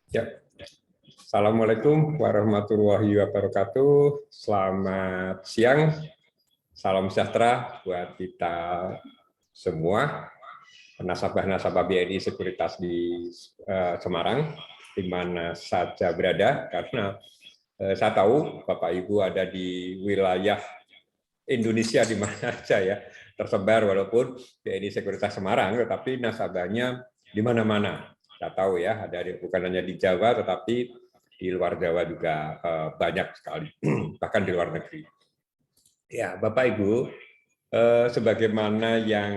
Ya, Assalamualaikum warahmatullahi wabarakatuh. Selamat siang, salam sejahtera buat kita semua, nasabah-nasabah BNI Sekuritas di Semarang, di mana saja berada, karena saya tahu Bapak Ibu ada di wilayah Indonesia di mana saja ya, tersebar walaupun BNI Sekuritas Semarang, tetapi nasabahnya di mana-mana. Saya tahu ya, ada bukan hanya di Jawa, tetapi di luar Jawa juga banyak sekali, bahkan di luar negeri. Ya, Bapak Ibu, sebagaimana yang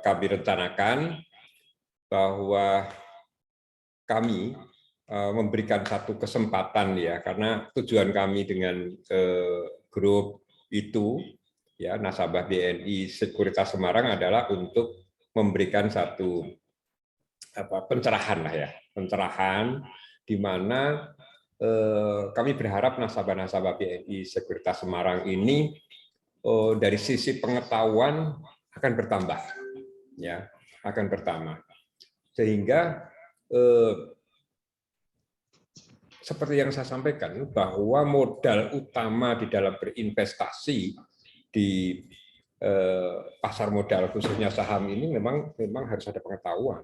kami rencanakan bahwa kami memberikan satu kesempatan ya, karena tujuan kami dengan grup itu ya, nasabah BNI Sekuritas Semarang adalah untuk memberikan satu pencerahan lah ya, pencerahan di mana kami berharap nasabah-nasabah BNI Sekuritas Semarang ini dari sisi pengetahuan akan bertambah ya, akan bertambah, sehingga seperti yang saya sampaikan bahwa modal utama di dalam berinvestasi di pasar modal khususnya saham ini memang harus ada pengetahuan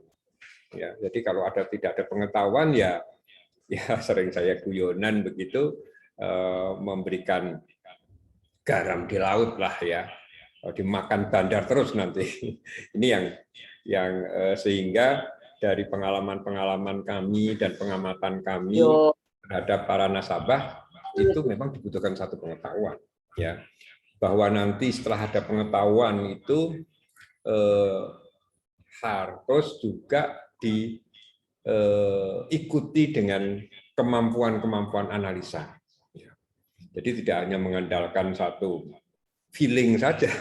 ya. Jadi kalau tidak ada pengetahuan ya sering saya guyonan begitu, memberikan garam di laut lah ya, dimakan bandar terus nanti. Ini yang sehingga dari pengalaman-pengalaman kami dan pengamatan kami terhadap para nasabah itu memang dibutuhkan satu pengetahuan ya, bahwa nanti setelah ada pengetahuan itu harus juga diikuti dengan kemampuan analisa. Jadi tidak hanya mengandalkan satu feeling saja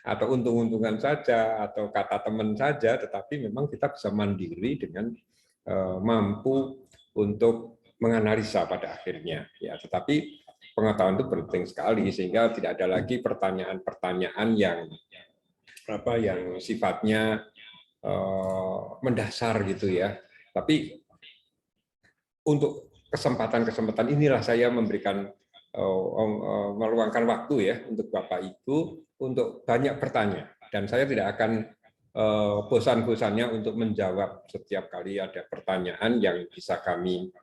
atau untung-untungan saja atau kata teman saja, tetapi memang kita bisa mandiri dengan mampu untuk menganalisa pada akhirnya ya. Tetapi pengetahuan itu penting sekali sehingga tidak ada lagi pertanyaan-pertanyaan yang sifatnya mendasar gitu ya. Tapi untuk kesempatan-kesempatan inilah saya memberikan meluangkan waktu ya untuk Bapak Ibu untuk banyak bertanya, dan saya tidak akan bosan-bosannya untuk menjawab setiap kali ada pertanyaan yang bisa kami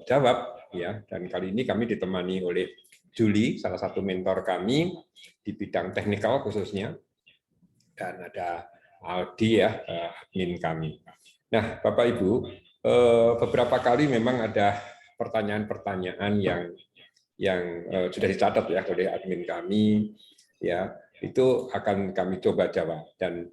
jawab ya. Dan kali ini kami ditemani oleh Julie, salah satu mentor kami di bidang teknikal khususnya, dan ada Aldi ya, admin kami. Nah, Bapak Ibu, beberapa kali memang ada pertanyaan-pertanyaan yang sudah dicatat ya oleh admin kami ya, itu akan kami coba jawab. Dan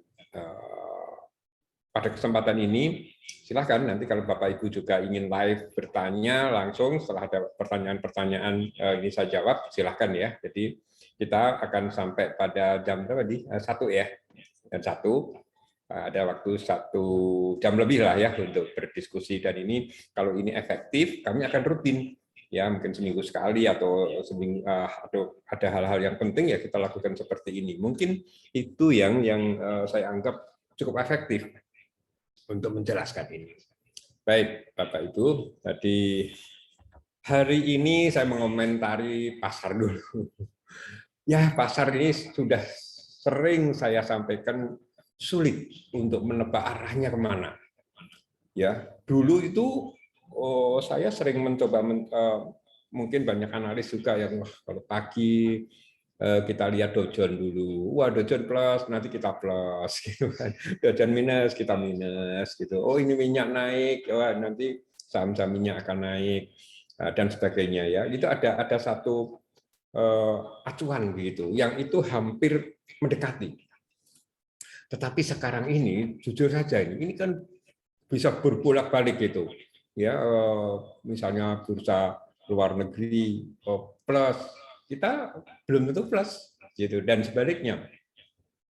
pada kesempatan ini silahkan nanti kalau Bapak Ibu juga ingin live bertanya langsung setelah ada pertanyaan-pertanyaan ini saya jawab, silahkan ya. Jadi kita akan sampai pada jam berapa di 1 ya, dan 1 ada waktu 1 jam lebih lah ya untuk berdiskusi. Dan ini kalau ini efektif kami akan rutin ya, mungkin seminggu sekali atau atau ada hal-hal yang penting ya kita lakukan seperti ini. Mungkin itu yang saya anggap cukup efektif untuk menjelaskan ini. Baik Bapak Ibu, tadi hari ini saya mengomentari pasar dulu. Ya, pasar ini sudah sering saya sampaikan sulit untuk menebak arahnya kemana. Ya, dulu itu saya sering mencoba mungkin banyak analis juga yang kalau pagi kita lihat Dow Jones dulu, wah Dow Jones plus, nanti kita plus, gitu kan. Dow Jones minus, kita minus, gitu. Oh ini minyak naik, wah nanti saham-saham minyak akan naik dan sebagainya ya. Itu ada satu acuan begitu, yang itu hampir mendekati. Tetapi sekarang ini, jujur saja ini kan bisa berbolak-balik gitu, ya. Misalnya bursa luar negeri plus, kita belum tentu plus, gitu, dan sebaliknya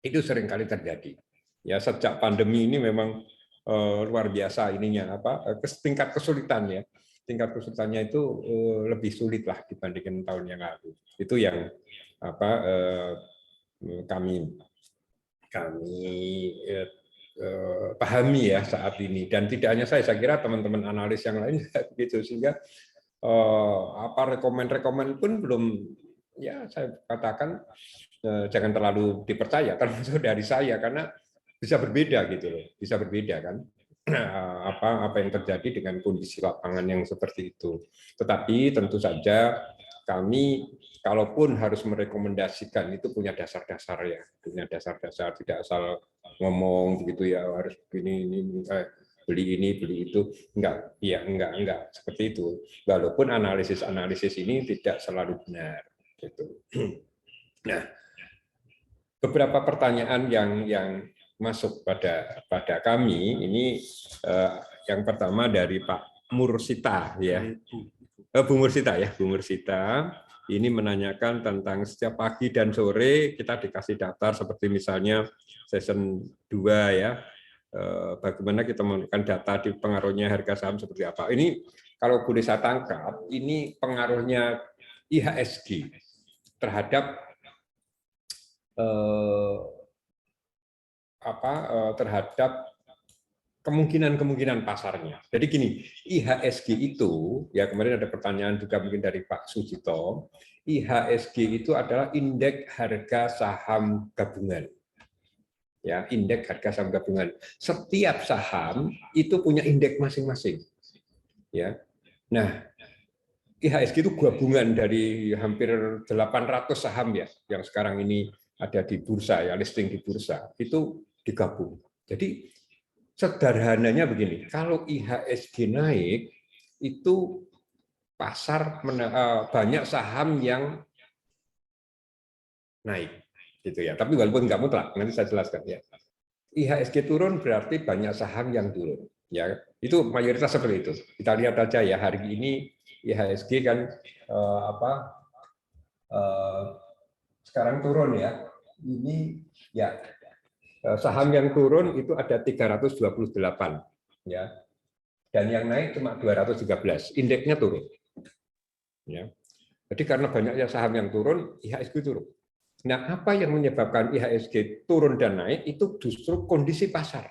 itu sering kali terjadi. Ya sejak pandemi ini memang luar biasa ininya tingkat kesulitan ya. Tingkat kesulitannya itu lebih sulit lah dibandingkan tahun yang lalu. Itu yang kami pahami ya saat ini, dan tidak hanya saya kira teman-teman analis yang lain juga begitu, sehingga apa rekomen pun belum, ya saya katakan jangan terlalu dipercaya termasuk dari saya, karena bisa berbeda gitu loh, bisa berbeda kan apa yang terjadi dengan kondisi lapangan yang seperti itu. Tetapi tentu saja kami kalaupun harus merekomendasikan itu punya dasar-dasar ya, punya dasar-dasar, tidak asal ngomong begitu ya harus ini beli ini beli itu, enggak seperti itu, walaupun analisis ini tidak selalu benar gitu. Nah, beberapa pertanyaan yang masuk pada kami ini, yang pertama dari Pak Mursita ya, Bu Mursita ya, Bu Mursita ini menanyakan tentang setiap pagi dan sore kita dikasih daftar seperti misalnya season 2 ya, bagaimana kita menentukan data di pengaruhnya harga saham seperti apa. Ini kalau boleh saya tangkap, ini pengaruhnya IHSG terhadap terhadap kemungkinan pasarnya. Jadi gini, IHSG itu, ya kemarin ada pertanyaan juga mungkin dari Pak Sujito, IHSG itu adalah indeks harga saham gabungan. Ya, indeks harga saham gabungan. Setiap saham itu punya indeks masing-masing. Ya. Nah, IHSG itu gabungan dari hampir 800 saham ya, yang sekarang ini ada di bursa ya, listing di bursa, itu digabung. Jadi sederhananya begini, kalau IHSG naik, itu pasar banyak saham yang naik, gitu ya. Tapi walaupun nggak mutlak, nanti saya jelaskan ya. IHSG turun berarti banyak saham yang turun, ya. Itu mayoritas seperti itu. Kita lihat aja ya hari ini IHSG kan sekarang turun ya. Ini ya saham yang turun itu ada 328 ya. Dan yang naik cuma 213, indeksnya turun. Ya. Jadi karena banyaknya saham yang turun, IHSG turun. Nah, apa yang menyebabkan IHSG turun dan naik itu justru kondisi pasar.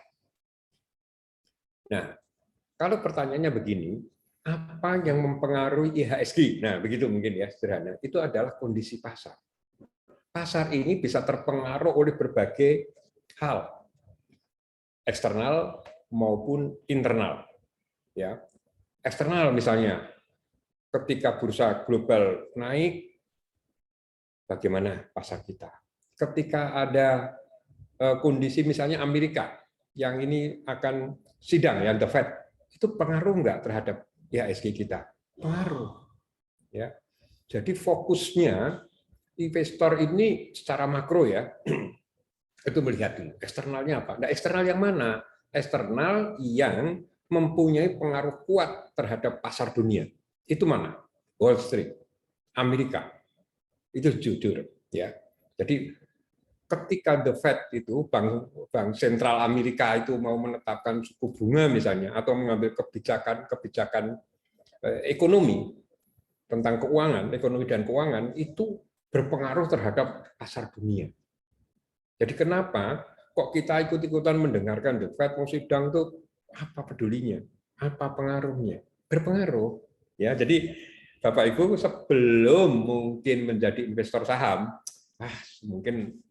Nah, kalau pertanyaannya begini, apa yang mempengaruhi IHSG? Nah, begitu mungkin ya sederhana. Itu adalah kondisi pasar. Pasar ini bisa terpengaruh oleh berbagai hal, eksternal maupun internal. Ya, eksternal misalnya, ketika bursa global naik, bagaimana pasar kita? Ketika ada kondisi misalnya Amerika yang ini akan sidang ya, the Fed, itu pengaruh nggak terhadap IHSG kita? Pengaruh. Ya. Jadi fokusnya investor ini secara makro ya, itu melihat dulu eksternalnya apa. Nah, eksternal yang mana? Eksternal yang mempunyai pengaruh kuat terhadap pasar dunia. Itu mana? Wall Street, Amerika. Itu jujur ya. Jadi ketika the Fed itu bank sentral Amerika itu mau menetapkan suku bunga misalnya atau mengambil kebijakan ekonomi tentang keuangan, ekonomi dan keuangan itu berpengaruh terhadap pasar dunia. Jadi kenapa kok kita ikut-ikutan mendengarkan the Fed mau sidang tuh, apa pedulinya? Apa pengaruhnya? Berpengaruh. Ya, jadi Bapak Ibu sebelum mungkin menjadi investor saham, mungkin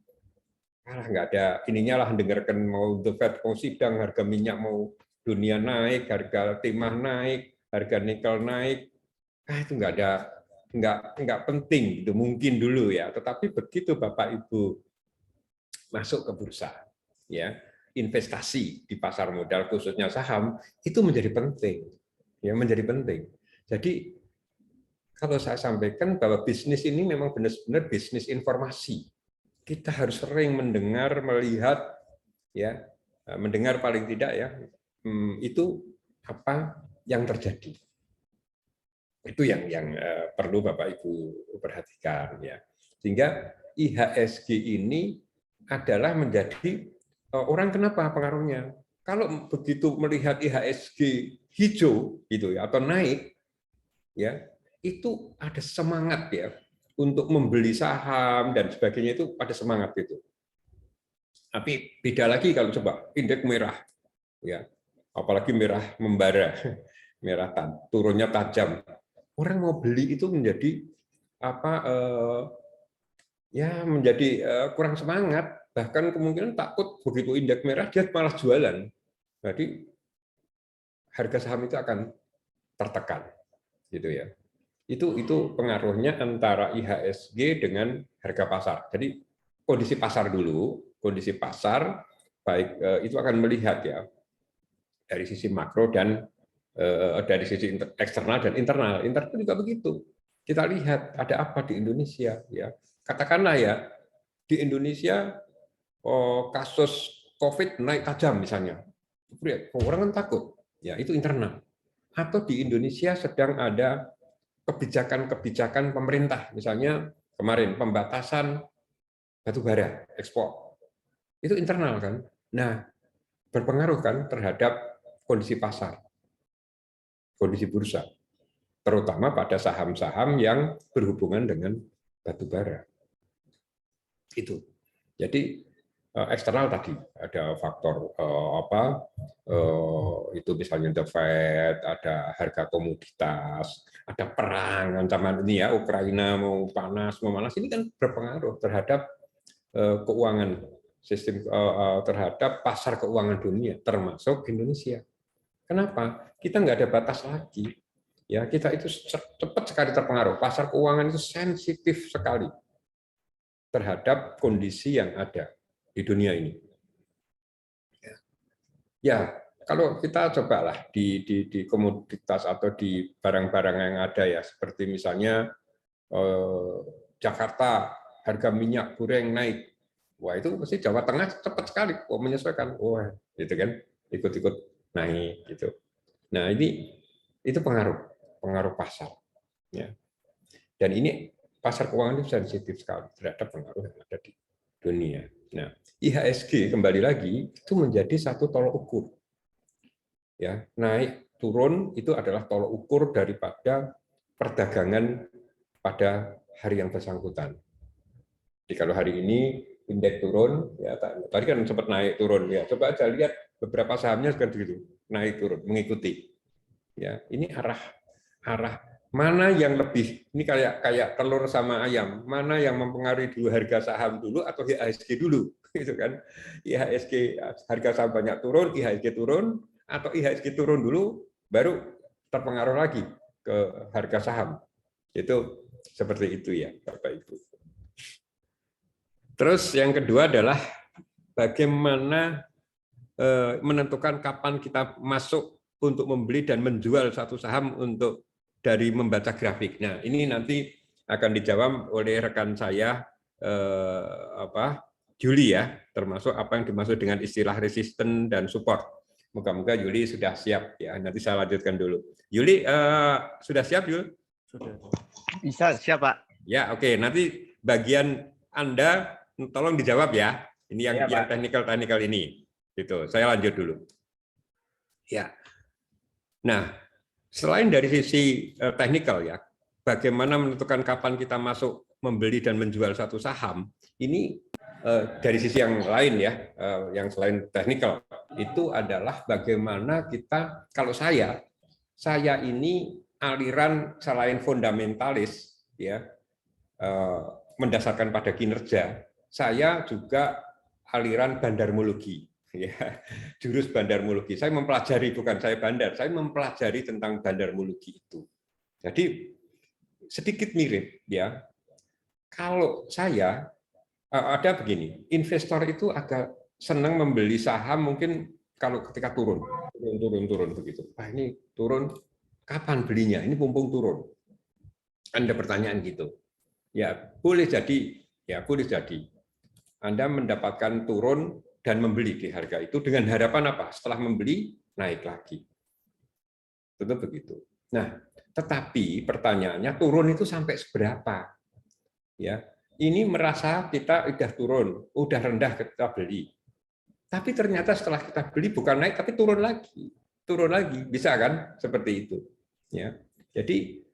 nggak ada ininya lah, dengarkan mau the Fed mau sidang, harga minyak mau dunia naik, harga timah naik, harga nikel naik, itu nggak penting itu mungkin dulu ya. Tetapi begitu Bapak Ibu masuk ke bursa, ya investasi di pasar modal khususnya saham itu menjadi penting, ya menjadi penting. Jadi kalau saya sampaikan bahwa bisnis ini memang benar-benar bisnis informasi. Kita harus sering mendengar, melihat, ya, mendengar paling tidak ya, itu apa yang terjadi. Itu yang perlu Bapak Ibu perhatikan ya. Sehingga IHSG ini adalah menjadi orang kenapa pengaruhnya. Kalau begitu melihat IHSG hijau gitu ya atau naik ya, itu ada semangat ya untuk membeli saham dan sebagainya, itu ada semangat itu. Tapi beda lagi kalau coba indeks merah, ya, apalagi merah membara, merah turunnya tajam. Orang mau beli itu menjadi apa? Ya menjadi kurang semangat. Bahkan kemungkinan takut begitu indeks merah dia malah jualan. Jadi harga saham itu akan tertekan, gitu ya. Itu pengaruhnya antara IHSG dengan harga pasar. Jadi kondisi pasar dulu, kondisi pasar baik itu akan melihat ya dari sisi makro dan dari sisi eksternal dan internal. Internal juga begitu. Kita lihat ada apa di Indonesia ya. Katakanlah ya di Indonesia kasus COVID naik tajam misalnya. Orang kan takut. Ya, itu internal. Atau di Indonesia sedang ada kebijakan-kebijakan pemerintah, misalnya kemarin pembatasan batu bara ekspor, itu internal kan. Nah, berpengaruh kan terhadap kondisi pasar, kondisi bursa, terutama pada saham-saham yang berhubungan dengan batu bara. Itu. Jadi eksternal tadi ada faktor itu misalnya the Fed, ada harga komoditas, ada perang ancaman ini ya Ukraina mau panas mau manas, ini kan berpengaruh terhadap keuangan sistem terhadap pasar keuangan dunia termasuk Indonesia. Kenapa? Kita nggak ada batas lagi. Ya, kita itu cepat sekali terpengaruh. Pasar keuangan itu sensitif sekali terhadap kondisi yang ada di dunia ini. Ya, kalau kita cobalah di komoditas atau di barang-barang yang ada ya, seperti misalnya Jakarta harga minyak goreng naik, wah itu pasti Jawa Tengah cepat sekali menyesuaikan, wah gitu kan, ikut-ikut naik gitu. Nah ini itu pengaruh pasar, ya. Dan ini pasar keuangan itu sensitif sekali terhadap pengaruh yang ada di dunia. Nah, IHSG kembali lagi itu menjadi satu tolok ukur. Ya, naik turun itu adalah tolok ukur daripada perdagangan pada hari yang bersangkutan. Jadi kalau hari ini indeks turun, ya tadi kan sempat naik turun, ya coba aja lihat beberapa sahamnya seperti itu, naik turun mengikuti. Ya, ini arah mana yang lebih, ini kayak telur sama ayam, mana yang mempengaruhi dulu harga saham dulu atau IHSG dulu, gitu kan? IHSG harga saham banyak turun, IHSG turun, atau IHSG turun dulu, baru terpengaruh lagi ke harga saham. Itu seperti itu ya, Bapak Ibu. Terus yang kedua adalah bagaimana menentukan kapan kita masuk untuk membeli dan menjual satu saham untuk dari membaca grafik. Nah, ini nanti akan dijawab oleh rekan saya Juli ya, termasuk apa yang dimaksud dengan istilah resisten dan support. Moga-moga Juli sudah siap ya. Nanti saya lanjutkan dulu. Juli sudah siap, Jul? Sudah. Bisa, siap, Pak. Ya, oke. Nanti bagian Anda tolong dijawab ya. Ini yang teknikal ini. Gitu. Saya lanjut dulu. Ya. Nah, selain dari sisi teknikal ya, bagaimana menentukan kapan kita masuk membeli dan menjual satu saham, ini dari sisi yang lain ya, yang selain teknikal, itu adalah bagaimana kita, kalau saya ini aliran selain fundamentalis ya, mendasarkan pada kinerja, saya juga aliran bandarmologi. Ya, jurus bandarmologi. Saya mempelajari, bukan saya bandar, saya mempelajari tentang bandarmologi itu. Jadi sedikit mirip ya. Kalau saya ada begini, investor itu agak senang membeli saham mungkin kalau ketika turun begitu. Wah, ini turun, kapan belinya? Ini mumpung turun. Anda pertanyaan gitu. Ya, boleh jadi, ya boleh jadi. Anda mendapatkan turun dan membeli di harga itu dengan harapan apa? Setelah membeli naik lagi. Tentu begitu. Nah, tetapi pertanyaannya turun itu sampai seberapa? Ya, ini merasa kita udah turun, udah rendah kita beli. Tapi ternyata setelah kita beli bukan naik tapi turun lagi, bisa kan? Seperti itu. Ya, jadi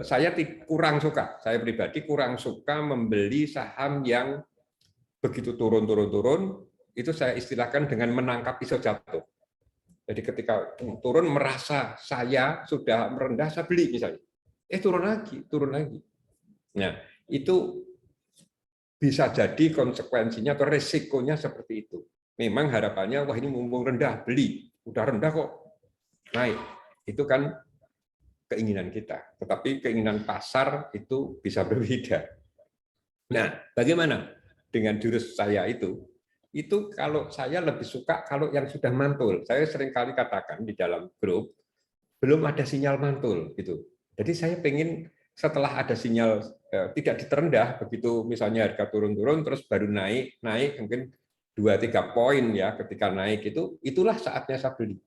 saya kurang suka, saya pribadi kurang suka membeli saham yang begitu turun, itu saya istilahkan dengan menangkap pisau jatuh. Jadi ketika turun merasa saya sudah merendah, saya beli misalnya. Turun lagi. Nah, itu bisa jadi konsekuensinya atau resikonya seperti itu. Memang harapannya, wah ini mumpung rendah, beli. Udah rendah kok, naik. Itu kan keinginan kita. Tetapi keinginan pasar itu bisa berbeda. Nah, bagaimana dengan jurus saya itu? Itu kalau saya lebih suka kalau yang sudah mantul. Saya seringkali katakan di dalam grup, belum ada sinyal mantul. Gitu. Jadi saya pengen setelah ada sinyal tidak diterendah, begitu misalnya harga turun-turun, terus baru naik mungkin 2-3 poin ya, ketika naik itulah saatnya saya beli.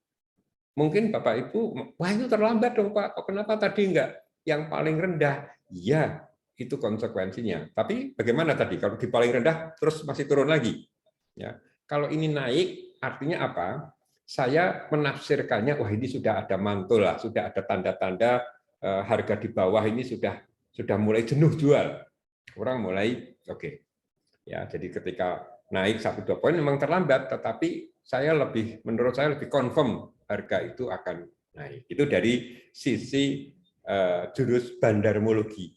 Mungkin Bapak Ibu, wah itu terlambat dong Pak, kenapa tadi enggak yang paling rendah? Iya, itu konsekuensinya. Tapi bagaimana tadi kalau di paling rendah terus masih turun lagi? Ya, kalau ini naik artinya apa? Saya menafsirkannya, wah ini sudah ada mantul lah, sudah ada tanda-tanda harga di bawah ini sudah mulai jenuh jual. Orang mulai oke. Ya, jadi ketika naik 1-2 poin memang terlambat, tetapi menurut saya lebih confirm harga itu akan naik. Itu dari sisi jurus bandarmologi.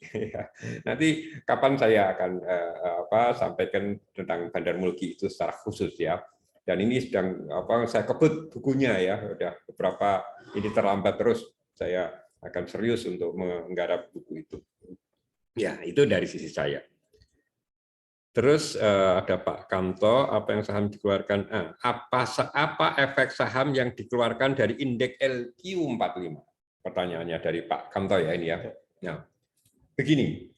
Nanti kapan saya akan sampaikan tentang bandarmologi itu secara khusus ya. Dan ini sedang saya kebut bukunya ya, udah beberapa ini terlambat terus. Saya akan serius untuk menggarap buku itu. Ya, itu dari sisi saya. Terus ada Pak Kamto, apa yang saham dikeluarkan? Apa efek saham yang dikeluarkan dari indeks LQ45? Pertanyaannya dari Pak Kamto ya ini ya. Nah, begini,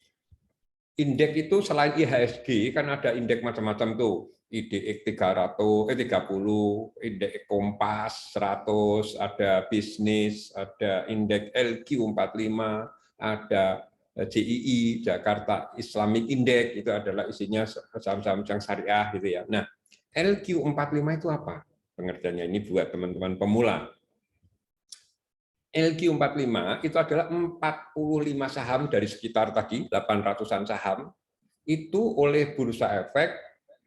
indeks itu selain IHSG kan ada indeks macam-macam tuh, IDX 30, indeks Kompas 100, ada bisnis, ada indeks LQ45, ada JII, Jakarta Islamic Index, itu adalah isinya saham-saham yang syariah gitu ya. Nah, LQ45 itu apa? Pengertiannya ini buat teman-teman pemula. LQ45 itu adalah 45 saham dari sekitar tadi 800-an saham itu oleh Bursa Efek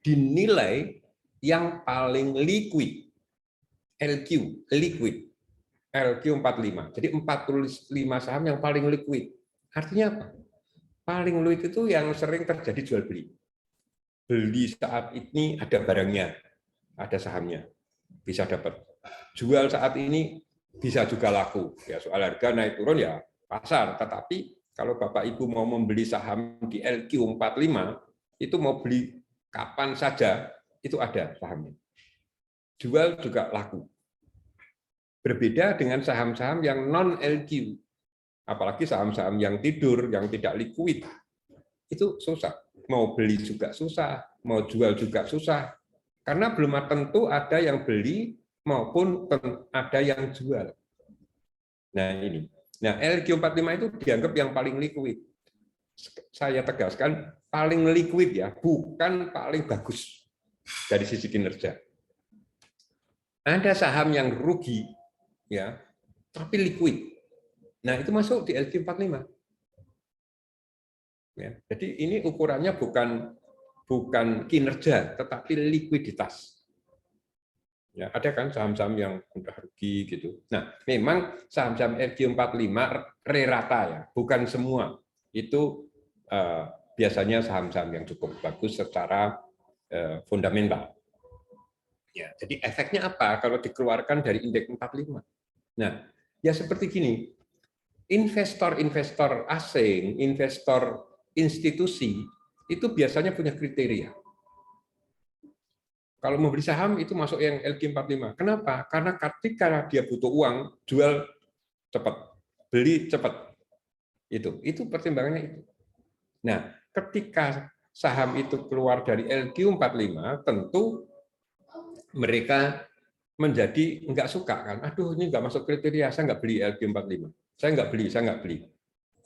dinilai yang paling liquid. Liquid. LQ45. Jadi 45 saham yang paling liquid. Artinya apa? Paling liquid itu yang sering terjadi jual beli. Beli saat ini ada barangnya, ada sahamnya, bisa dapat. Jual saat ini bisa juga laku. Ya soal harga naik turun ya pasar. Tetapi kalau Bapak Ibu mau membeli saham di LQ45, itu mau beli kapan saja itu ada sahamnya. Jual juga laku. Berbeda dengan saham-saham yang non LQ. Apalagi saham-saham yang tidur, yang tidak liquid, itu susah. Mau beli juga susah, mau jual juga susah. Karena belum tentu ada yang beli maupun ada yang jual. Nah ini. Nah LQ45 itu dianggap yang paling liquid. Saya tegaskan paling liquid ya, bukan paling bagus dari sisi kinerja. Ada saham yang rugi, ya, tapi liquid. Nah, itu masuk di LQ45. Ya, jadi ini ukurannya bukan kinerja, tetapi likuiditas. Ya, ada kan saham-saham yang udah rugi gitu. Nah, memang saham-saham LQ45 rata ya, bukan semua. Itu biasanya saham-saham yang cukup bagus secara fundamental. Ya, jadi efeknya apa kalau dikeluarkan dari indeks 45? Nah, ya seperti gini. Investor-investor asing, investor institusi, itu biasanya punya kriteria. Kalau mau beli saham, itu masuk yang LQ45. Kenapa? Karena ketika dia butuh uang, jual cepat, beli cepat. Itu pertimbangannya itu. Nah, ketika saham itu keluar dari LQ45, tentu mereka menjadi nggak suka kan. Aduh, ini nggak masuk kriteria, saya nggak beli LQ45. Saya nggak beli.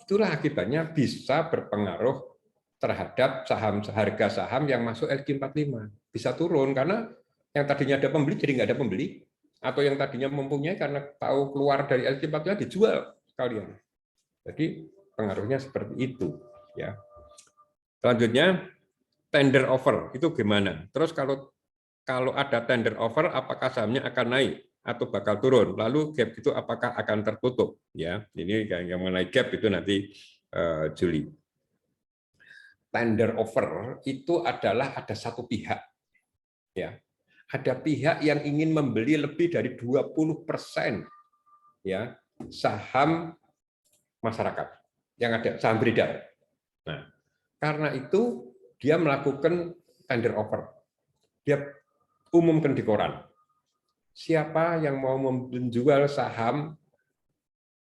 Itulah akibatnya bisa berpengaruh terhadap harga saham yang masuk LQ45. Bisa turun karena yang tadinya ada pembeli jadi nggak ada pembeli, atau yang tadinya mempunyai karena tahu keluar dari LQ45 dijual sekalian. Jadi pengaruhnya seperti itu. Ya. Selanjutnya tender offer itu gimana? Terus kalau ada tender offer, apakah sahamnya akan naik atau bakal turun? Lalu gap itu apakah akan tertutup? Ya, ini yang mengenai gap itu nanti Juli. Tender offer itu adalah ada satu pihak, ya, ada pihak yang ingin membeli lebih dari 20% ya saham masyarakat yang ada saham beredar. Nah, karena itu dia melakukan tender offer. Dia umumkan di koran. Siapa yang mau menjual saham,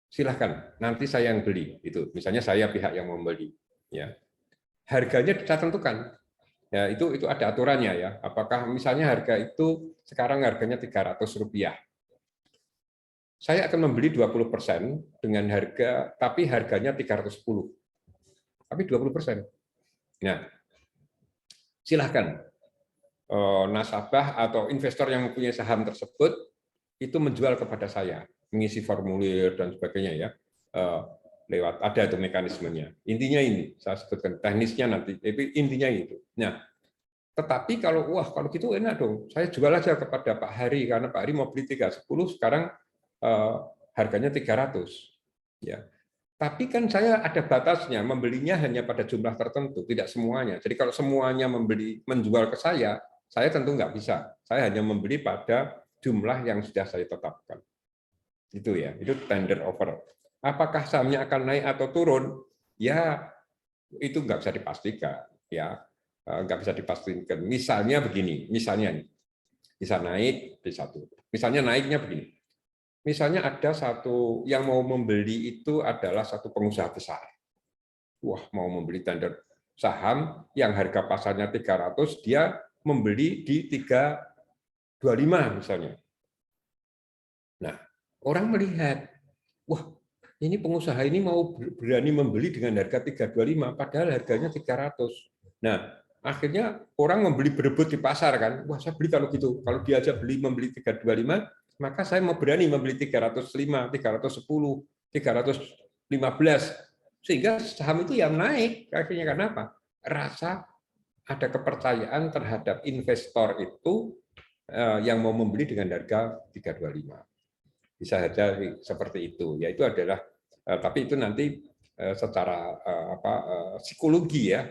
silahkan. Nanti saya yang beli. Itu misalnya saya pihak yang membeli. Ya, harganya kita tentukan. Ya, itu ada aturannya ya. Apakah misalnya harga itu sekarang harganya Rp300. Saya akan membeli 20% dengan harga, tapi harganya 310. Tapi 20%. Nah, silahkan nasabah atau investor yang mempunyai saham tersebut itu menjual kepada saya, mengisi formulir dan sebagainya ya, lewat ada itu mekanismenya. Intinya ini saya sebutkan teknisnya nanti, tapi intinya itu. Nah, tetapi kalau gitu enak dong, saya jual aja kepada Pak Hari karena Pak Hari mau beli 310, sekarang harganya 300. Ya. Tapi kan saya ada batasnya, membelinya hanya pada jumlah tertentu, tidak semuanya. Jadi kalau semuanya menjual ke saya tentu nggak bisa. Saya hanya membeli pada jumlah yang sudah saya tetapkan. Itu ya, itu tender offer. Apakah sahamnya akan naik atau turun? Ya, itu nggak bisa dipastikan. Ya, nggak bisa dipastikan. Misalnya begini, misalnya nih, bisa naik, bisa turun. Misalnya naiknya begini. Misalnya ada satu yang mau membeli itu adalah satu pengusaha besar. Wah, mau membeli tender saham yang harga pasarnya 300, dia membeli di 325 misalnya. Nah, orang melihat, wah, ini pengusaha ini mau berani membeli dengan harga 325 padahal harganya 300. Nah, akhirnya orang membeli berebut di pasar kan. Wah, saya beli kalau gitu. Kalau dia aja membeli 325, maka saya mau berani membeli 305, 310, 315. Sehingga saham itu yang naik. Akhirnya kenapa? Rasa ada kepercayaan terhadap investor itu yang mau membeli dengan harga 325. Bisa saja seperti itu. Ya itu adalah, tapi itu nanti secara psikologi ya,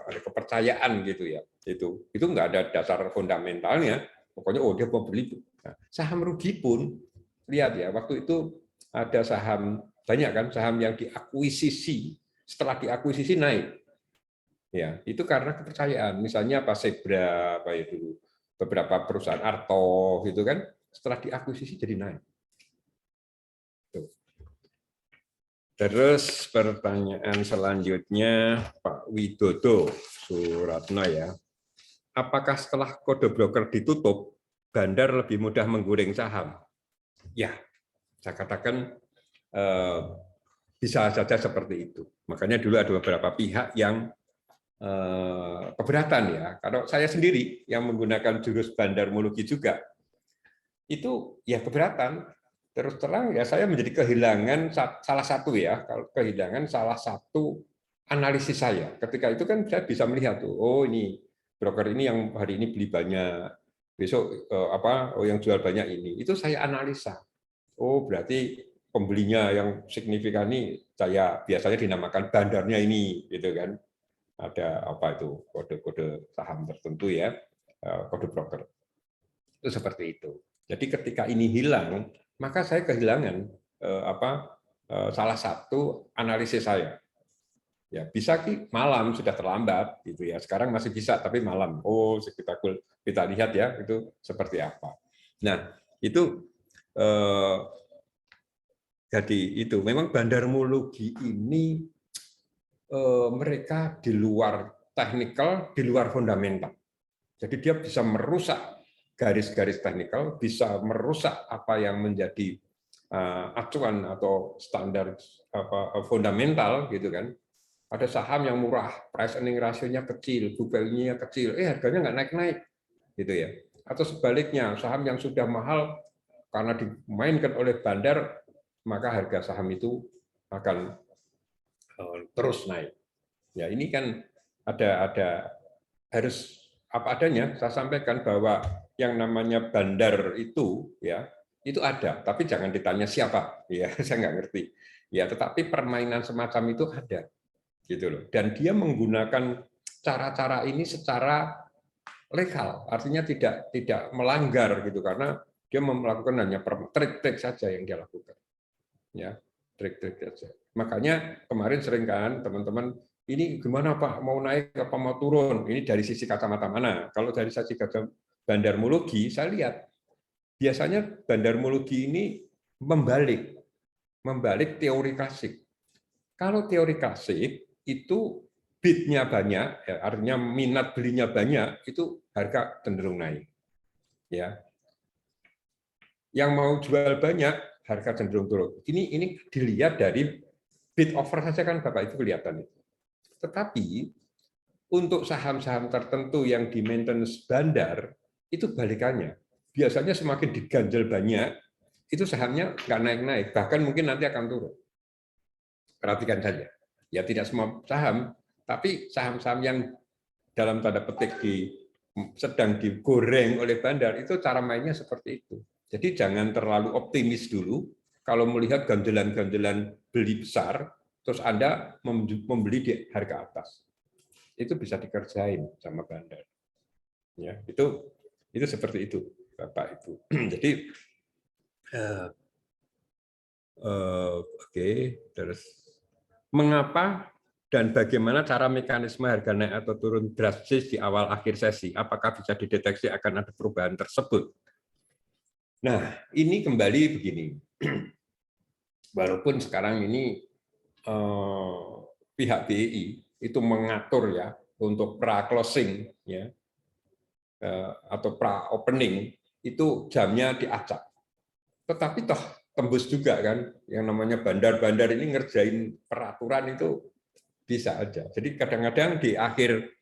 ada kepercayaan gitu ya. Itu nggak ada dasar fundamentalnya. Pokoknya dia mau beli. Nah, saham rugi pun lihat ya, waktu itu ada saham banyak kan saham yang diakuisisi, setelah diakuisisi naik. Ya, itu karena kepercayaan. Misalnya Zebra apa itu, beberapa perusahaan Arto gitu kan, setelah diakuisisi jadi naik. Terus pertanyaan selanjutnya Pak Widodo Suratno ya. Apakah setelah kode broker ditutup, bandar lebih mudah menggoreng saham? Ya, saya katakan bisa saja seperti itu. Makanya dulu ada beberapa pihak yang keberatan ya. Kalau saya sendiri yang menggunakan jurus bandarmologi juga, itu ya keberatan. Terus terang ya saya menjadi kehilangan salah satu ya, kalau kehilangan salah satu analisis saya. Ketika itu kan saya bisa melihat tuh, oh ini broker ini yang hari ini beli banyak, besok yang jual banyak ini. Itu saya analisa. Oh berarti pembelinya yang signifikan ini saya biasanya dinamakan bandarnya ini, gitu kan. Ada apa itu kode-kode saham tertentu ya, kode broker. Itu seperti itu. Jadi ketika ini hilang, maka saya kehilangan salah satu analisis saya. Ya bisa malam sudah terlambat gitu ya. Sekarang masih bisa tapi malam. Oh kita lihat ya itu seperti apa. Nah itu jadi itu memang bandarmologi ini mereka di luar teknikal, di luar fundamental. Jadi dia bisa merusak garis-garis teknikal, bisa merusak apa yang menjadi acuan atau standar fundamental gitu kan. Ada saham yang murah, price earning ratio-nya kecil, book value-nya kecil, harganya nggak naik-naik gitu ya. Atau sebaliknya, saham yang sudah mahal karena dimainkan oleh bandar, maka harga saham itu akan terus naik. Ya ini kan ada harus apa adanya. Saya sampaikan bahwa yang namanya bandar itu ya itu ada, tapi jangan ditanya siapa, ya saya nggak ngerti. Ya, tetapi permainan semacam itu ada, gitu loh. Dan dia menggunakan cara-cara ini secara legal, artinya tidak melanggar gitu, karena dia melakukan hanya trik-trik saja yang dia lakukan, ya trik-trik saja. Makanya kemarin sering kan teman-teman, ini gimana Pak, mau naik apa mau turun? Ini dari sisi kacamata mana? Kalau dari sisi kacamata bandarmologi, saya lihat biasanya bandarmologi ini membalik teori klasik. Kalau teori klasik itu bidnya banyak, ya, artinya minat belinya banyak, itu harga cenderung naik. Ya, yang mau jual banyak, harga cenderung turun. Ini dilihat dari bid offer saja kan Bapak itu kelihatan. Tetapi untuk saham-saham tertentu yang di maintenance bandar itu balikannya. Biasanya semakin diganjel banyak, itu sahamnya nggak naik-naik, bahkan mungkin nanti akan turun. Perhatikan saja. Ya tidak semua saham, tapi saham-saham yang dalam tanda petik sedang digoreng oleh bandar, itu cara mainnya seperti itu. Jadi jangan terlalu optimis dulu. Kalau melihat ganjelan-ganjelan beli besar, terus Anda membeli di harga atas. Itu bisa dikerjain sama bandar. Ya, itu seperti itu, Bapak Ibu. Jadi oke, terus mengapa dan bagaimana cara mekanisme harga naik atau turun drastis di awal akhir sesi? Apakah bisa dideteksi akan ada perubahan tersebut? Nah, ini kembali begini. Walaupun sekarang ini pihak BI itu mengatur ya untuk pra-closing ya atau pra-opening itu jamnya diacak. Tetapi toh tembus juga kan, yang namanya bandar-bandar ini ngerjain peraturan itu bisa aja. Jadi kadang-kadang di akhir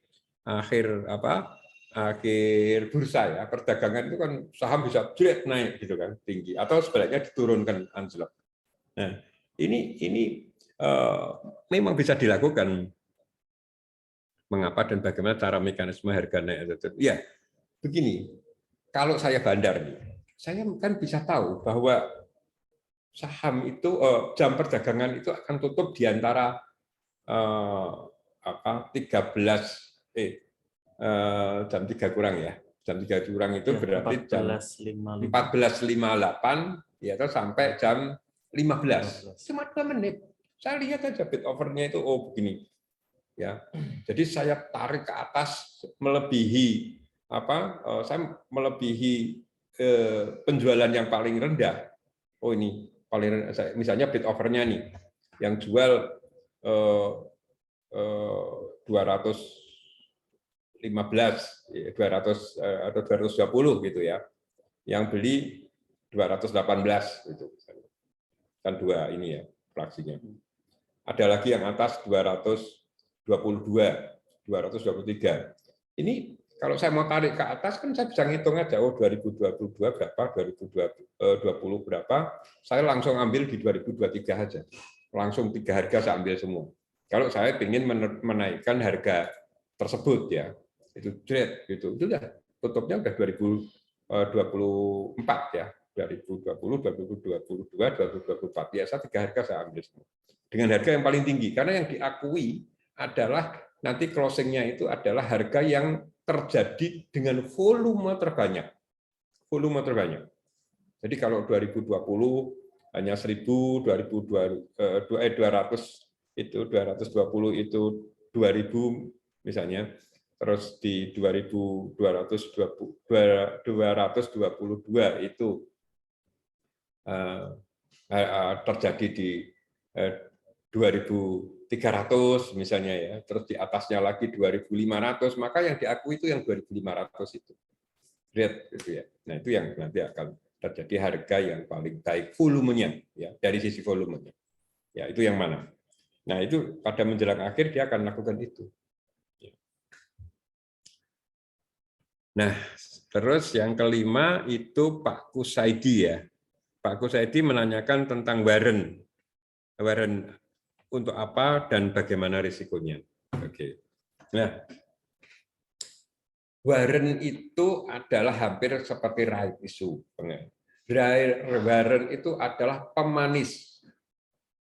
bursa ya, perdagangan itu kan saham bisa jret naik gitu kan, tinggi, atau sebaliknya diturunkan anjlok. Nah, ini memang bisa dilakukan. Mengapa dan bagaimana cara mekanisme harga naik? Ya, begini. Kalau saya bandar nih, saya kan bisa tahu bahwa saham itu jam perdagangan itu akan tutup di antara jam 3 kurang ya. Jam 3 kurang itu ya, berarti jam 14.58 ya, atau sampai jam 15. Cuma 2 menit. Saya lihat aja bid offer-nya itu begini. Ya. Jadi saya tarik ke atas melebihi saya melebihi penjualan yang paling rendah. Oh ini paling rendah. Misalnya bid offer-nya nih yang jual 215 200 atau 220 gitu ya, yang beli 218 gitu kan, dua ini ya fraksinya. Ada lagi yang atas 222 223. Ini kalau saya mau tarik ke atas kan saya bisa ngitung aja, 2022 berapa, 2020 berapa, saya langsung ambil di 2023 aja, langsung 3 harga saya ambil semua. Kalau saya ingin menaikkan harga tersebut ya, itu jret gitu, itu udah tutupnya udah 2024 ya, 2020, 2022, 2024 biasa 3 harga saya ambil semua dengan harga yang paling tinggi, karena yang diakui adalah nanti closingnya itu adalah harga yang terjadi dengan volume terbanyak. Volume terbanyak. Jadi kalau 2020 hanya 1.000, 200 itu 220 itu 2.000 misalnya, terus di 222 itu terjadi di 2.300 misalnya ya, terus di atasnya lagi 2.500, maka yang diakui itu yang 2.500 itu. Lihat gitu ya. Nah, itu yang nanti akan terjadi harga yang paling baik volumenya ya, dari sisi volumenya. Ya, itu yang mana? Nah, itu pada menjelang akhir dia akan lakukan itu. Nah, terus yang kelima itu Pak Kusaidi ya. Pak Kusaidi menanyakan tentang warren. Warren untuk apa dan bagaimana risikonya. Oke. Nah, Warren itu adalah hampir seperti right issue. Warren itu adalah pemanis.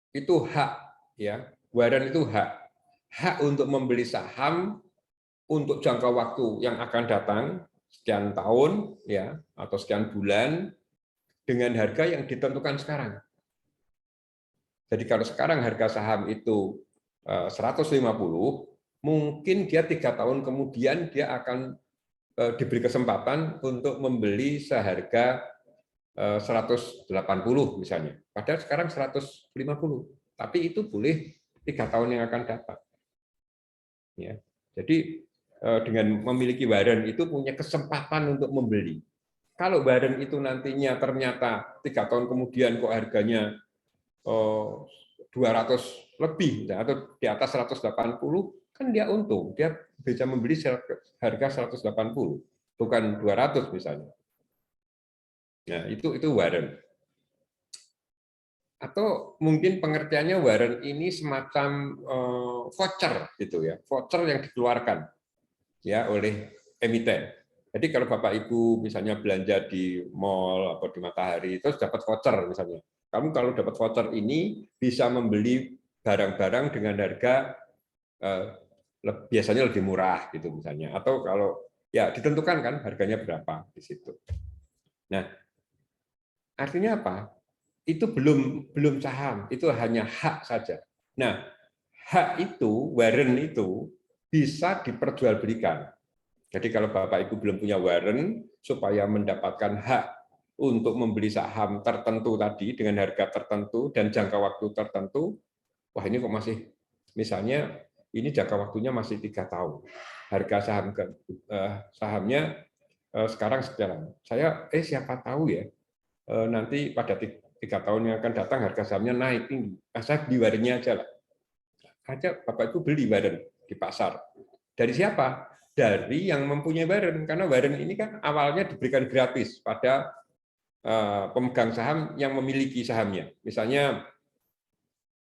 Itu hak, ya. Warren itu hak. Hak untuk membeli saham untuk jangka waktu yang akan datang sekian tahun, ya, atau sekian bulan dengan harga yang ditentukan sekarang. Jadi kalau sekarang harga saham itu 150, mungkin dia 3 tahun kemudian dia akan diberi kesempatan untuk membeli seharga 180 misalnya. Padahal sekarang 150. Tapi itu boleh 3 tahun yang akan datang. Ya. Jadi dengan memiliki Warren itu punya kesempatan untuk membeli. Kalau Warren itu nantinya ternyata 3 tahun kemudian kok harganya 200 lebih atau di atas 180, kan dia untung, dia bisa membeli harga 180, bukan 200 misalnya. Nah, itu Warren. Atau mungkin pengertiannya Warren ini semacam voucher gitu ya, voucher yang dikeluarkan ya oleh emiten. Jadi kalau Bapak Ibu misalnya belanja di mall atau di Matahari terus dapat voucher misalnya. Kamu kalau dapat voucher ini bisa membeli barang-barang dengan harga biasanya lebih murah gitu misalnya. Atau kalau ya ditentukan kan harganya berapa di situ. Nah, artinya apa? Itu belum saham, itu hanya hak saja. Nah, hak itu, Warren itu bisa diperjualbelikan. Jadi kalau Bapak Ibu belum punya Warren, supaya mendapatkan hak untuk membeli saham tertentu tadi dengan harga tertentu dan jangka waktu tertentu, wah ini kok masih, misalnya ini jangka waktunya masih 3 tahun. Harga sahamnya sekarang sekarang. Saya siapa tahu ya, nanti pada 3 tahun yang akan datang harga sahamnya naik tinggi. Saya beli Warren-nya aja lah. Bapak Ibu beli Warren di pasar. Dari siapa? Dari yang mempunyai Warren. Karena Warren ini kan awalnya diberikan gratis pada pemegang saham yang memiliki sahamnya. Misalnya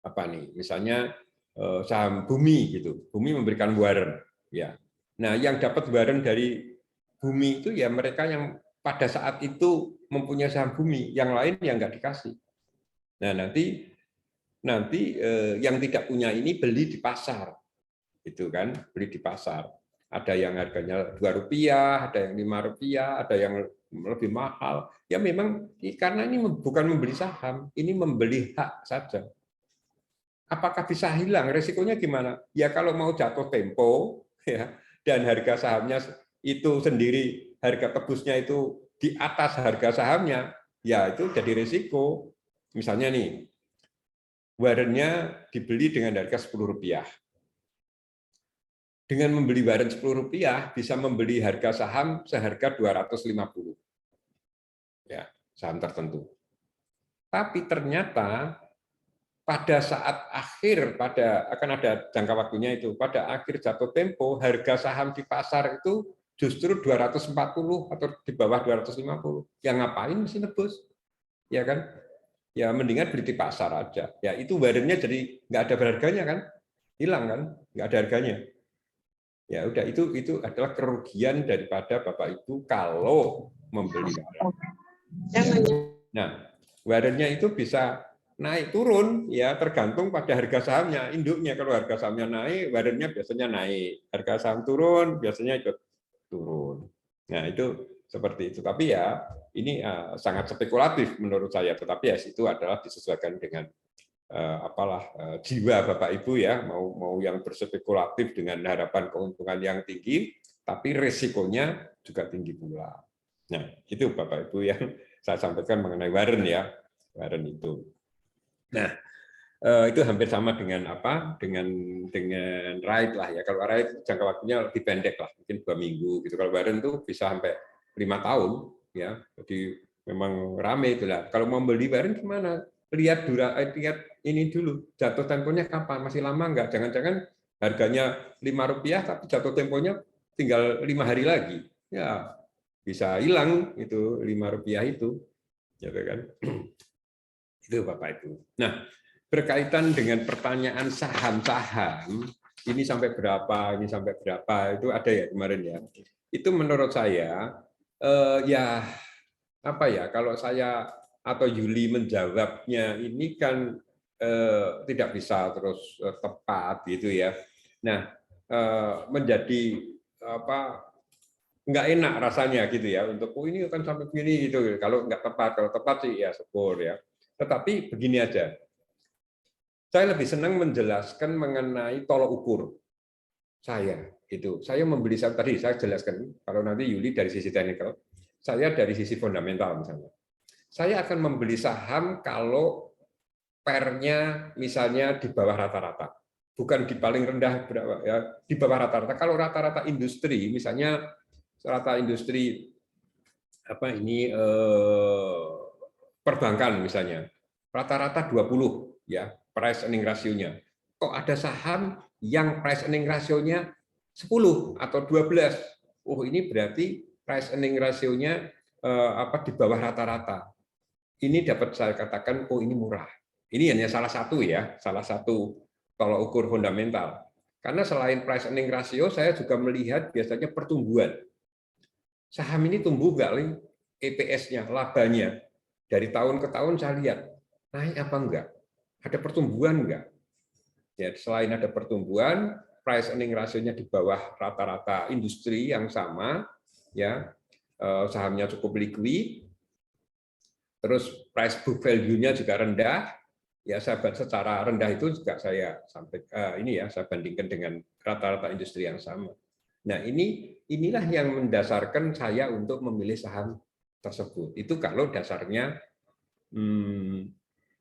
apa nih? Misalnya saham Bumi gitu. Bumi memberikan Warren. Ya. Nah, yang dapat Warren dari Bumi itu ya mereka yang pada saat itu mempunyai saham Bumi, yang lain yang nggak dikasih. Nah, nanti yang tidak punya ini beli di pasar, itu kan, beli di pasar. Ada yang harganya Rp2, ada yang Rp5, ada yang lebih mahal. Ya memang karena ini bukan membeli saham, ini membeli hak saja. Apakah bisa hilang? Resikonya gimana? Ya kalau mau jatuh tempo, ya, dan harga sahamnya itu sendiri, harga tebusnya itu di atas harga sahamnya, ya itu jadi resiko. Misalnya nih, Warren-nya dibeli dengan harga Rp10. Dengan membeli Warren Rp10 bisa membeli harga saham seharga 250. Ya, saham tertentu. Tapi ternyata pada saat akhir akan ada jangka waktunya itu, pada akhir jatuh tempo harga saham di pasar itu justru 240 atau di bawah 250. Ya ngapain mesti nebus? Ya kan? Ya mendingan beli di pasar aja. Ya itu Warren-nya jadi nggak ada harganya kan, hilang kan, nggak ada harganya. Ya udah itu adalah kerugian daripada Bapak Ibu kalau membeli Warren. Ya. Nah, Warren-nya itu bisa naik turun ya tergantung pada harga sahamnya, induknya. Kalau harga sahamnya naik, Warren-nya biasanya naik. Harga saham turun, biasanya ikut turun. Nah itu seperti itu. Tapi ya ini sangat spekulatif menurut saya. Tetapi ya itu adalah disesuaikan dengan jiwa Bapak Ibu ya, mau yang berspekulatif dengan harapan keuntungan yang tinggi, tapi resikonya juga tinggi pula. Nah itu Bapak Ibu yang saya sampaikan mengenai Warren ya, Warren itu. Nah itu hampir sama dengan apa? Dengan Wright lah ya. Kalau Wright jangka waktunya lebih pendek lah, mungkin 2 minggu gitu. Kalau Warren tuh bisa sampai 5 tahun ya. Jadi memang rame itu lah. Kalau mau beli Warren gimana? Lihat ini dulu. Jatuh temponya kapan? Masih lama enggak? Jangan-jangan harganya Rp5 tapi jatuh temponya tinggal 5 hari lagi. Ya bisa hilang itu Rp5 itu. Gitu kan? Itu Bapak Ibu. Nah, berkaitan dengan pertanyaan saham-saham, ini sampai berapa, itu ada ya kemarin ya. Itu menurut saya ya apa ya, kalau saya atau Yuli menjawabnya ini kan tidak bisa terus tepat gitu ya. Nah, menjadi apa, nggak enak rasanya gitu ya untuk ini kan sampai begini gitu. Kalau nggak tepat, kalau tepat sih ya syukur ya. Tetapi begini aja, saya lebih senang menjelaskan mengenai tolok ukur saya itu. Saya membeli saham tadi saya jelaskan, kalau nanti Yuli dari sisi teknikal, saya dari sisi fundamental misalnya. Saya akan membeli saham kalau pernya misalnya di bawah rata-rata, bukan di paling rendah berapa ya, di bawah rata-rata. Kalau rata-rata industri misalnya rata industri apa ini perbankan misalnya rata-rata 20 ya price earning ratio-nya. Kok ada saham yang price earning ratio-nya 10 atau 12? Oh, ini berarti price earning ratio-nya di bawah rata-rata. Ini dapat saya katakan, oh ini murah. Ini hanya salah satu ya, salah satu tolak ukur fundamental. Karena selain price earning ratio, saya juga melihat biasanya pertumbuhan. Saham ini tumbuh nggak, EPS-nya, labanya. Dari tahun ke tahun saya lihat, naik apa enggak? Ada pertumbuhan enggak? Ya, selain ada pertumbuhan, price earning ratio-nya di bawah rata-rata industri yang sama, ya sahamnya cukup liquid, terus price book value-nya juga rendah, ya sahabat secara rendah itu juga saya saya bandingkan dengan rata-rata industri yang sama. Nah, inilah yang mendasarkan saya untuk memilih saham tersebut. Itu kalau dasarnya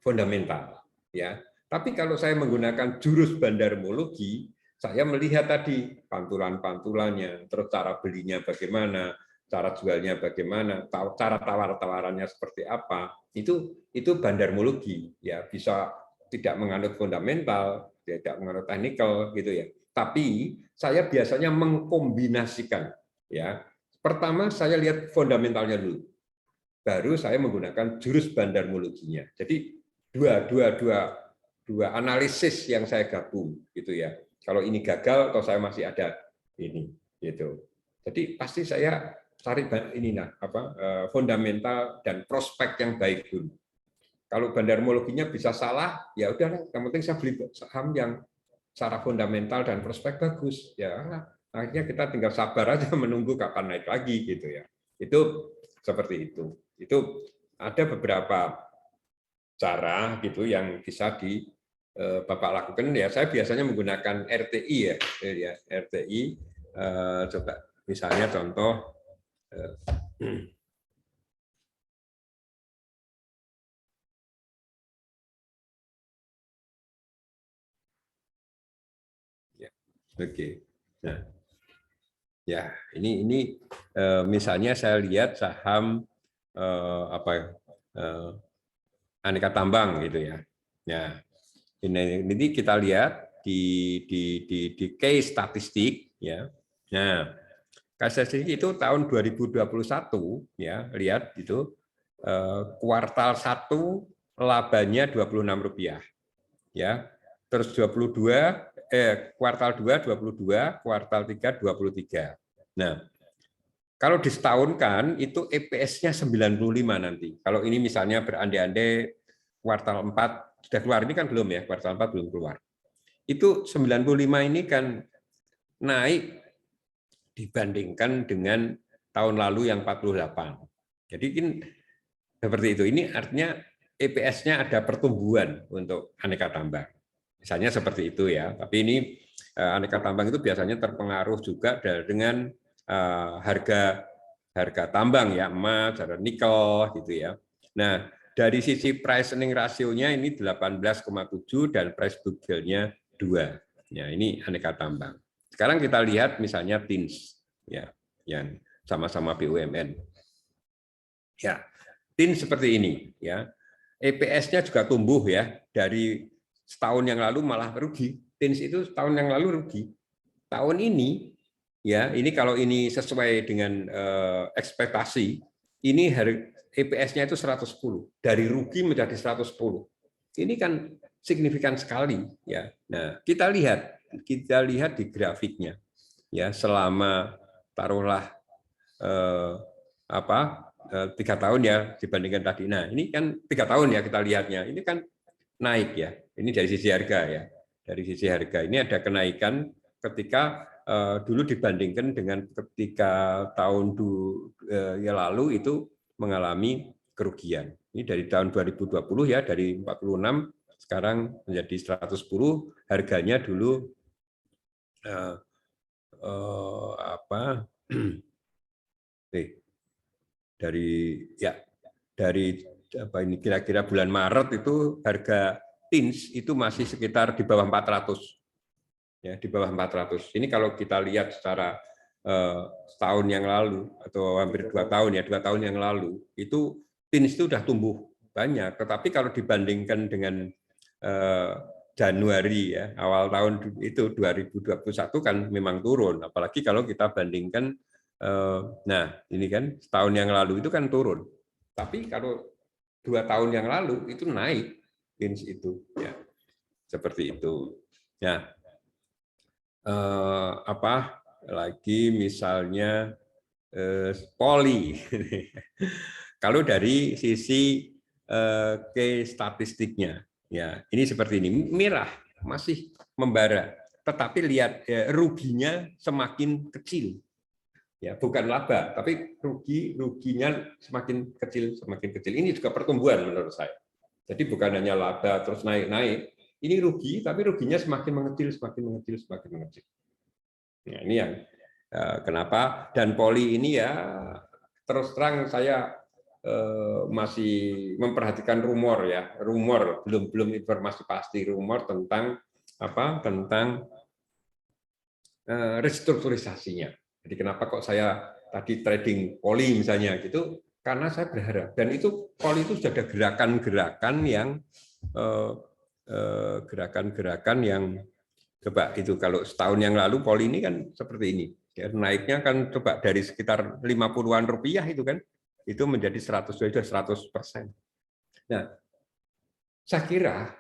fundamental, ya. Tapi kalau saya menggunakan jurus bandarmologi, saya melihat tadi pantulan-pantulannya, terus cara belinya bagaimana, cara jualnya bagaimana, cara tawar-tawarannya seperti apa. Itu bandarmologi, ya, bisa tidak menganut fundamental, tidak menganut teknikal gitu ya. Tapi saya biasanya mengkombinasikan, ya. Pertama saya lihat fundamentalnya dulu, baru saya menggunakan jurus bandarmologinya. Jadi dua analisis yang saya gabung gitu ya. Kalau ini gagal atau saya masih ada ini gitu. Jadi pasti saya cari ini fundamental dan prospek yang baik dulu. Kalau bandarmologinya bisa salah, ya udah, yang penting saya beli saham yang secara fundamental dan prospek bagus, ya akhirnya kita tinggal sabar aja menunggu kapan naik lagi gitu ya. Itu seperti itu. Itu ada beberapa cara gitu yang bisa Bapak lakukan ya. Saya biasanya menggunakan RTI ya RTI. Coba misalnya contoh Oke. Nah, ya ini misalnya saya lihat saham aneka tambang gitu ya. Ya, ini kita lihat di case statistik ya. Nah, case statistik itu tahun 2021 ya, lihat itu kuartal 1 labanya Rp26 ya. Terus kuartal 2 22, kuartal 3 23. Nah, kalau disetahunkan itu EPS-nya 95 nanti. Kalau ini misalnya berandai-andai kuartal 4 sudah keluar, ini kan belum ya, kuartal 4 belum keluar. Itu 95 ini kan naik dibandingkan dengan tahun lalu yang 48. Jadi ini seperti itu. Ini artinya EPS-nya ada pertumbuhan untuk aneka tambang. Misalnya seperti itu ya. Tapi ini aneka tambang itu biasanya terpengaruh juga dengan harga tambang ya, emas, ada nikel gitu ya. Nah, dari sisi price earning ratio-nya ini 18,7 dan price book value-nya 2. Ya, ini aneka tambang. Sekarang kita lihat misalnya TINS ya, yang sama-sama BUMN. Ya, TINS seperti ini ya. EPS-nya juga tumbuh ya, dari setahun yang lalu malah rugi. TINS itu setahun yang lalu rugi. Tahun ini ya, ini kalau ini sesuai dengan ekspektasi, ini EPS-nya itu 110, dari rugi menjadi 110. Ini kan signifikan sekali ya. Nah, kita lihat kita lihat di grafiknya, ya selama taruhlah 3 tahun ya dibandingkan tadi. Nah ini kan 3 tahun ya kita lihatnya, ini kan naik ya. Ini dari sisi harga ya. Dari sisi harga ini ada kenaikan ketika dulu dibandingkan dengan ketika tahun yang lalu itu mengalami kerugian. Ini dari tahun 2020 ya, dari 46 sekarang menjadi 110, harganya dulu dari ini kira-kira bulan Maret itu harga tins itu masih sekitar di bawah 400. Ya, di bawah 400. Ini kalau kita lihat secara setahun yang lalu atau hampir 2 tahun ya, 2 tahun yang lalu itu tins itu sudah tumbuh banyak. Tetapi kalau dibandingkan dengan Januari ya, awal tahun itu 2021 kan memang turun. Apalagi kalau kita bandingkan, nah ini kan setahun yang lalu itu kan turun. Tapi kalau 2 tahun yang lalu itu naik tins itu ya, seperti itu. Ya. Lagi misalnya poli. Kalau dari sisi statistiknya, ya ini seperti ini, merah masih membara, tetapi lihat ya, ruginya semakin kecil, ya bukan laba, tapi ruginya semakin kecil. Ini juga pertumbuhan menurut saya. Jadi bukan hanya laba terus naik. Ini rugi, tapi ruginya semakin mengecil. Nah, ini yang kenapa, dan poli ini ya terus terang saya masih memperhatikan rumor ya, belum informasi pasti, rumor tentang restrukturisasinya. Jadi kenapa kok saya tadi trading poli misalnya gitu, karena saya berharap, dan itu poli itu sudah ada gerakan-gerakan yang coba itu kalau setahun yang lalu poli ini kan seperti ini. Ya, naiknya kan coba dari sekitar 50-an rupiah itu kan, itu menjadi 100%. Nah, saya kira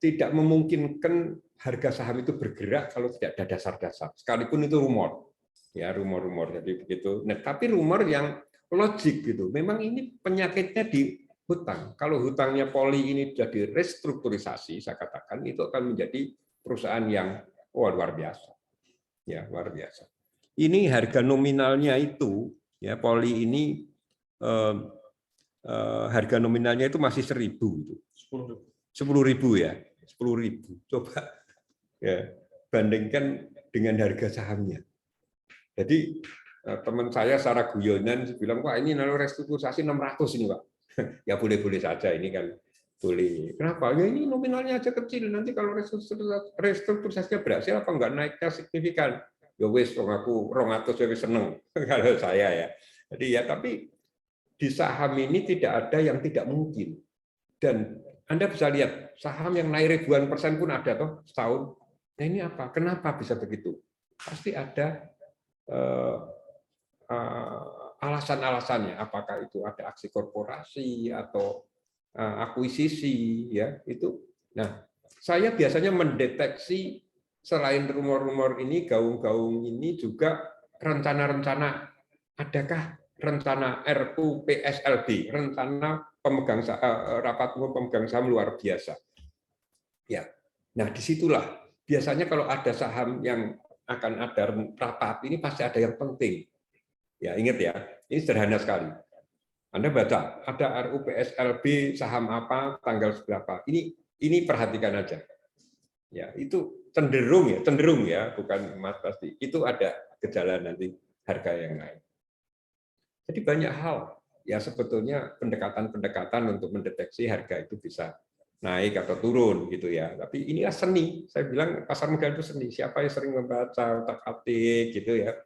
tidak memungkinkan harga saham itu bergerak kalau tidak ada dasar-dasar. Sekalipun itu rumor. Ya, rumor. Jadi begitu. Nah, tapi rumor yang logik gitu. Memang ini penyakitnya di hutang. Kalau hutangnya poli ini jadi restrukturisasi, saya katakan itu akan menjadi perusahaan yang luar biasa. Ya, luar biasa. Ini harga nominalnya itu, ya poli ini harga nominalnya itu masih 1.000 itu. 10.000 ya. 10.000. Coba ya bandingkan dengan harga sahamnya. Jadi teman saya secara guyonan bilang, wah ini lalu restrukturisasi 600 ini Pak. Ya boleh-boleh saja, ini kan boleh. Kenapa? Ya ini nominalnya aja kecil, nanti kalau restrukturisasinya berhasil apa enggak naiknya signifikan. Ya wis, aku 200 ya wis seneng kalau saya ya. Jadi ya, tapi di saham ini tidak ada yang tidak mungkin. Dan Anda bisa lihat saham yang naik ribuan persen pun ada toh setahun. Nah ini apa? Kenapa bisa begitu? Pasti ada alasan-alasannya, apakah itu ada aksi korporasi atau akuisisi ya itu. Nah, saya biasanya mendeteksi selain rumor-rumor ini, gaung-gaung ini juga rencana-rencana, adakah rencana RUPSLB, rencana pemegang rapat umum pemegang saham luar biasa. Ya. Nah, disitulah biasanya kalau ada saham yang akan ada rapat ini pasti ada yang penting. Ya, ingat ya, ini sederhana sekali. Anda baca, ada RUPSLB saham apa, tanggal berapa. Ini perhatikan aja. Ya, itu cenderung ya, bukan emas pasti. Itu ada gejala nanti harga yang naik. Jadi banyak hal ya sebetulnya pendekatan-pendekatan untuk mendeteksi harga itu bisa naik atau turun gitu ya. Tapi inilah seni. Saya bilang pasar modal itu seni. Siapa yang sering membaca, otak-atik gitu ya.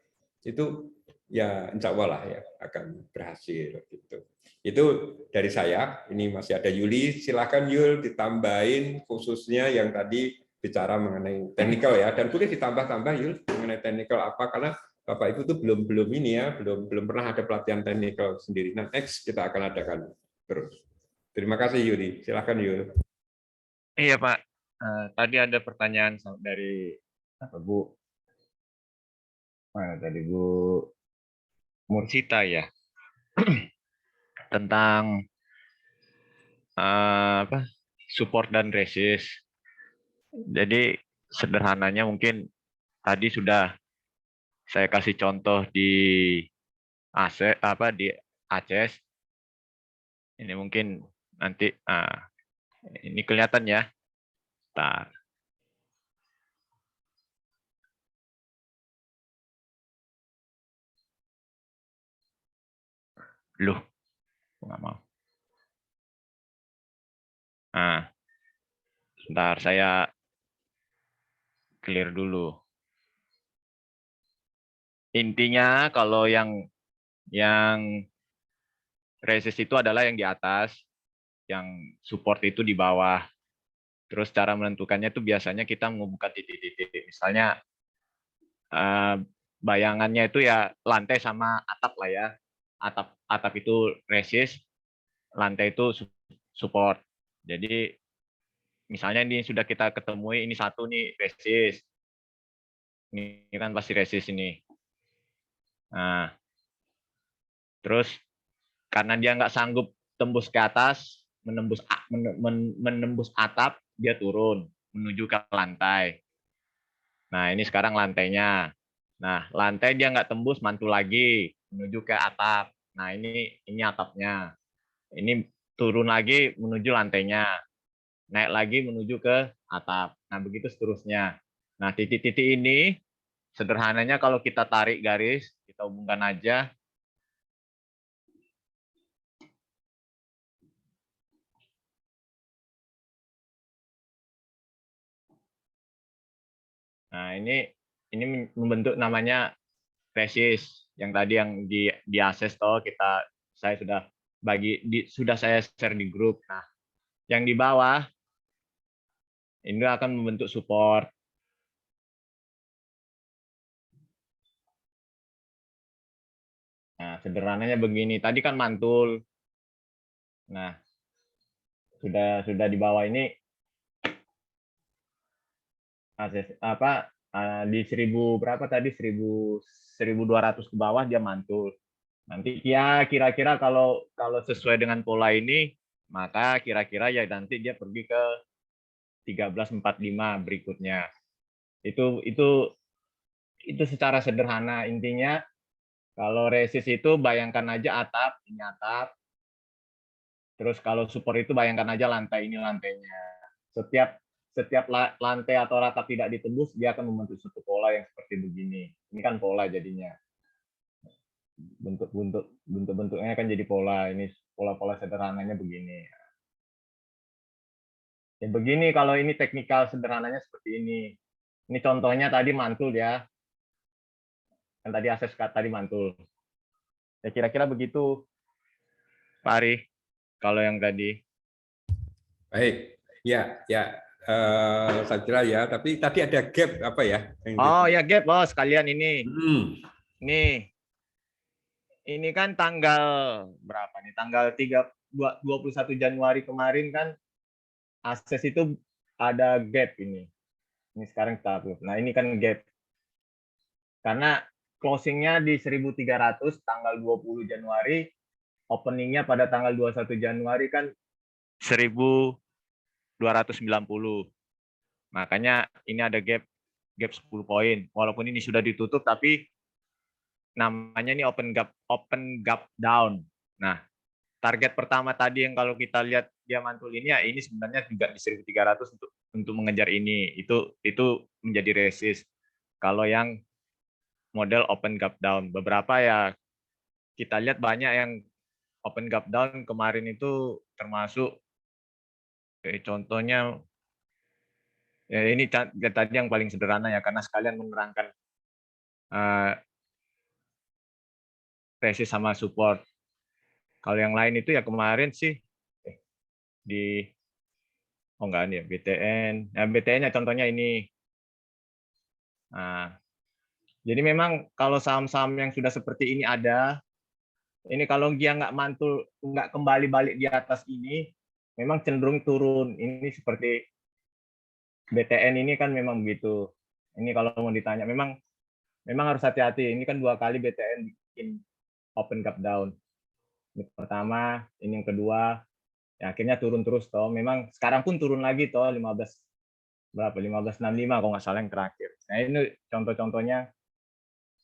Itu ya insya Allah lah ya akan berhasil gitu. Itu dari saya. Ini masih ada Yuli, silakan Yul ditambahin khususnya yang tadi bicara mengenai teknikal ya, dan boleh ditambah-tambah Yul mengenai teknikal apa, karena Bapak Ibu tuh belum ini ya, belum pernah ada pelatihan teknikal sendiri. Nah, next kita akan adakan terus. Terima kasih Yuli, silakan Yul. Iya Pak. Tadi ada pertanyaan dari apa Bu? Mana tadi Bu Mursita ya tentang apa support dan resist. Jadi sederhananya mungkin tadi sudah saya kasih contoh di di ACES. Ini mungkin nanti ini kelihatan ya. Bentar. Loh, nggak mau. Nah, sebentar saya clear dulu. Intinya kalau yang resist itu adalah yang di atas, yang support itu di bawah. Terus cara menentukannya itu biasanya kita menghubungkan titik-titik. Misalnya bayangannya itu ya lantai sama atap lah ya. Atap itu resist, lantai itu support. Jadi misalnya ini sudah kita ketemui, ini satu nih resist. Ini kan pasti resist ini. Nah, terus karena dia nggak sanggup tembus ke atas, menembus atap, dia turun menuju ke lantai. Nah, ini sekarang lantainya. Nah, lantai dia nggak tembus, mantul lagi menuju ke atap. Nah, ini atapnya. Ini turun lagi menuju lantainya. Naik lagi menuju ke atap. Nah, begitu seterusnya. Nah, titik-titik ini sederhananya kalau kita tarik garis, kita hubungkan aja. Nah, ini membentuk namanya resist. Yang tadi yang di akses toh saya sudah sudah saya share di grup. Nah, yang di bawah ini akan membentuk support. Nah, sederhananya begini. Tadi kan mantul. Nah, sudah di bawah ini apa di 1000 berapa tadi 1200 ke bawah dia mantul. Nanti ya kira-kira kalau sesuai dengan pola ini maka kira-kira ya nanti dia pergi ke 1345 berikutnya. Itu secara sederhana intinya kalau resist itu bayangkan aja atap, ini atap. Terus kalau support itu bayangkan aja lantai, ini lantainya. Setiap lantai atau ratap tidak ditembus, dia akan membentuk suatu pola yang seperti begini. Ini kan pola jadinya. Bentuk-bentuknya kan jadi pola. Ini pola-pola sederhananya begini. Ya begini kalau ini teknikal sederhananya seperti ini. Ini contohnya tadi mantul ya. Yang tadi akses tadi mantul. Ya kira-kira begitu, Pak Ari. Kalau yang tadi. Baik, ya, ya. Saya kira ya, tapi tadi ada gap apa ya? Oh ya gap, oh sekalian ini. Nih, ini kan tanggal berapa nih? Tanggal 21 Januari kemarin kan akses itu ada gap ini. Ini sekarang kita upload. Nah, ini kan gap. Karena closingnya di 1300 tanggal 20 Januari, openingnya pada tanggal 21 Januari kan 1290. Makanya ini ada gap 10 poin. Walaupun ini sudah ditutup tapi namanya ini open gap down. Nah, target pertama tadi yang kalau kita lihat dia mantul ini ya ini sebenarnya juga di 1300 untuk mengejar ini. Itu menjadi resist. Kalau yang model open gap down, beberapa ya kita lihat banyak yang open gap down kemarin itu termasuk contohnya ya ini tadi yang paling sederhana ya karena sekalian menerangkan resist sama support. Kalau yang lain itu ya kemarin sih di enggak nih ya BTN. Nah, BTN-nya contohnya ini. Nah, jadi memang kalau saham-saham yang sudah seperti ini ada, ini kalau dia nggak mantul, nggak kembali balik di atas ini, memang cenderung turun. Ini seperti BTN ini kan memang begitu. Ini kalau mau ditanya, memang harus hati-hati. Ini kan 2 kali BTN bikin open gap down. Ini pertama, ini yang kedua, ya akhirnya turun terus toh. Memang sekarang pun turun lagi toh 15 berapa 15.65 kalau nggak salah yang terakhir. Nah ini contoh-contohnya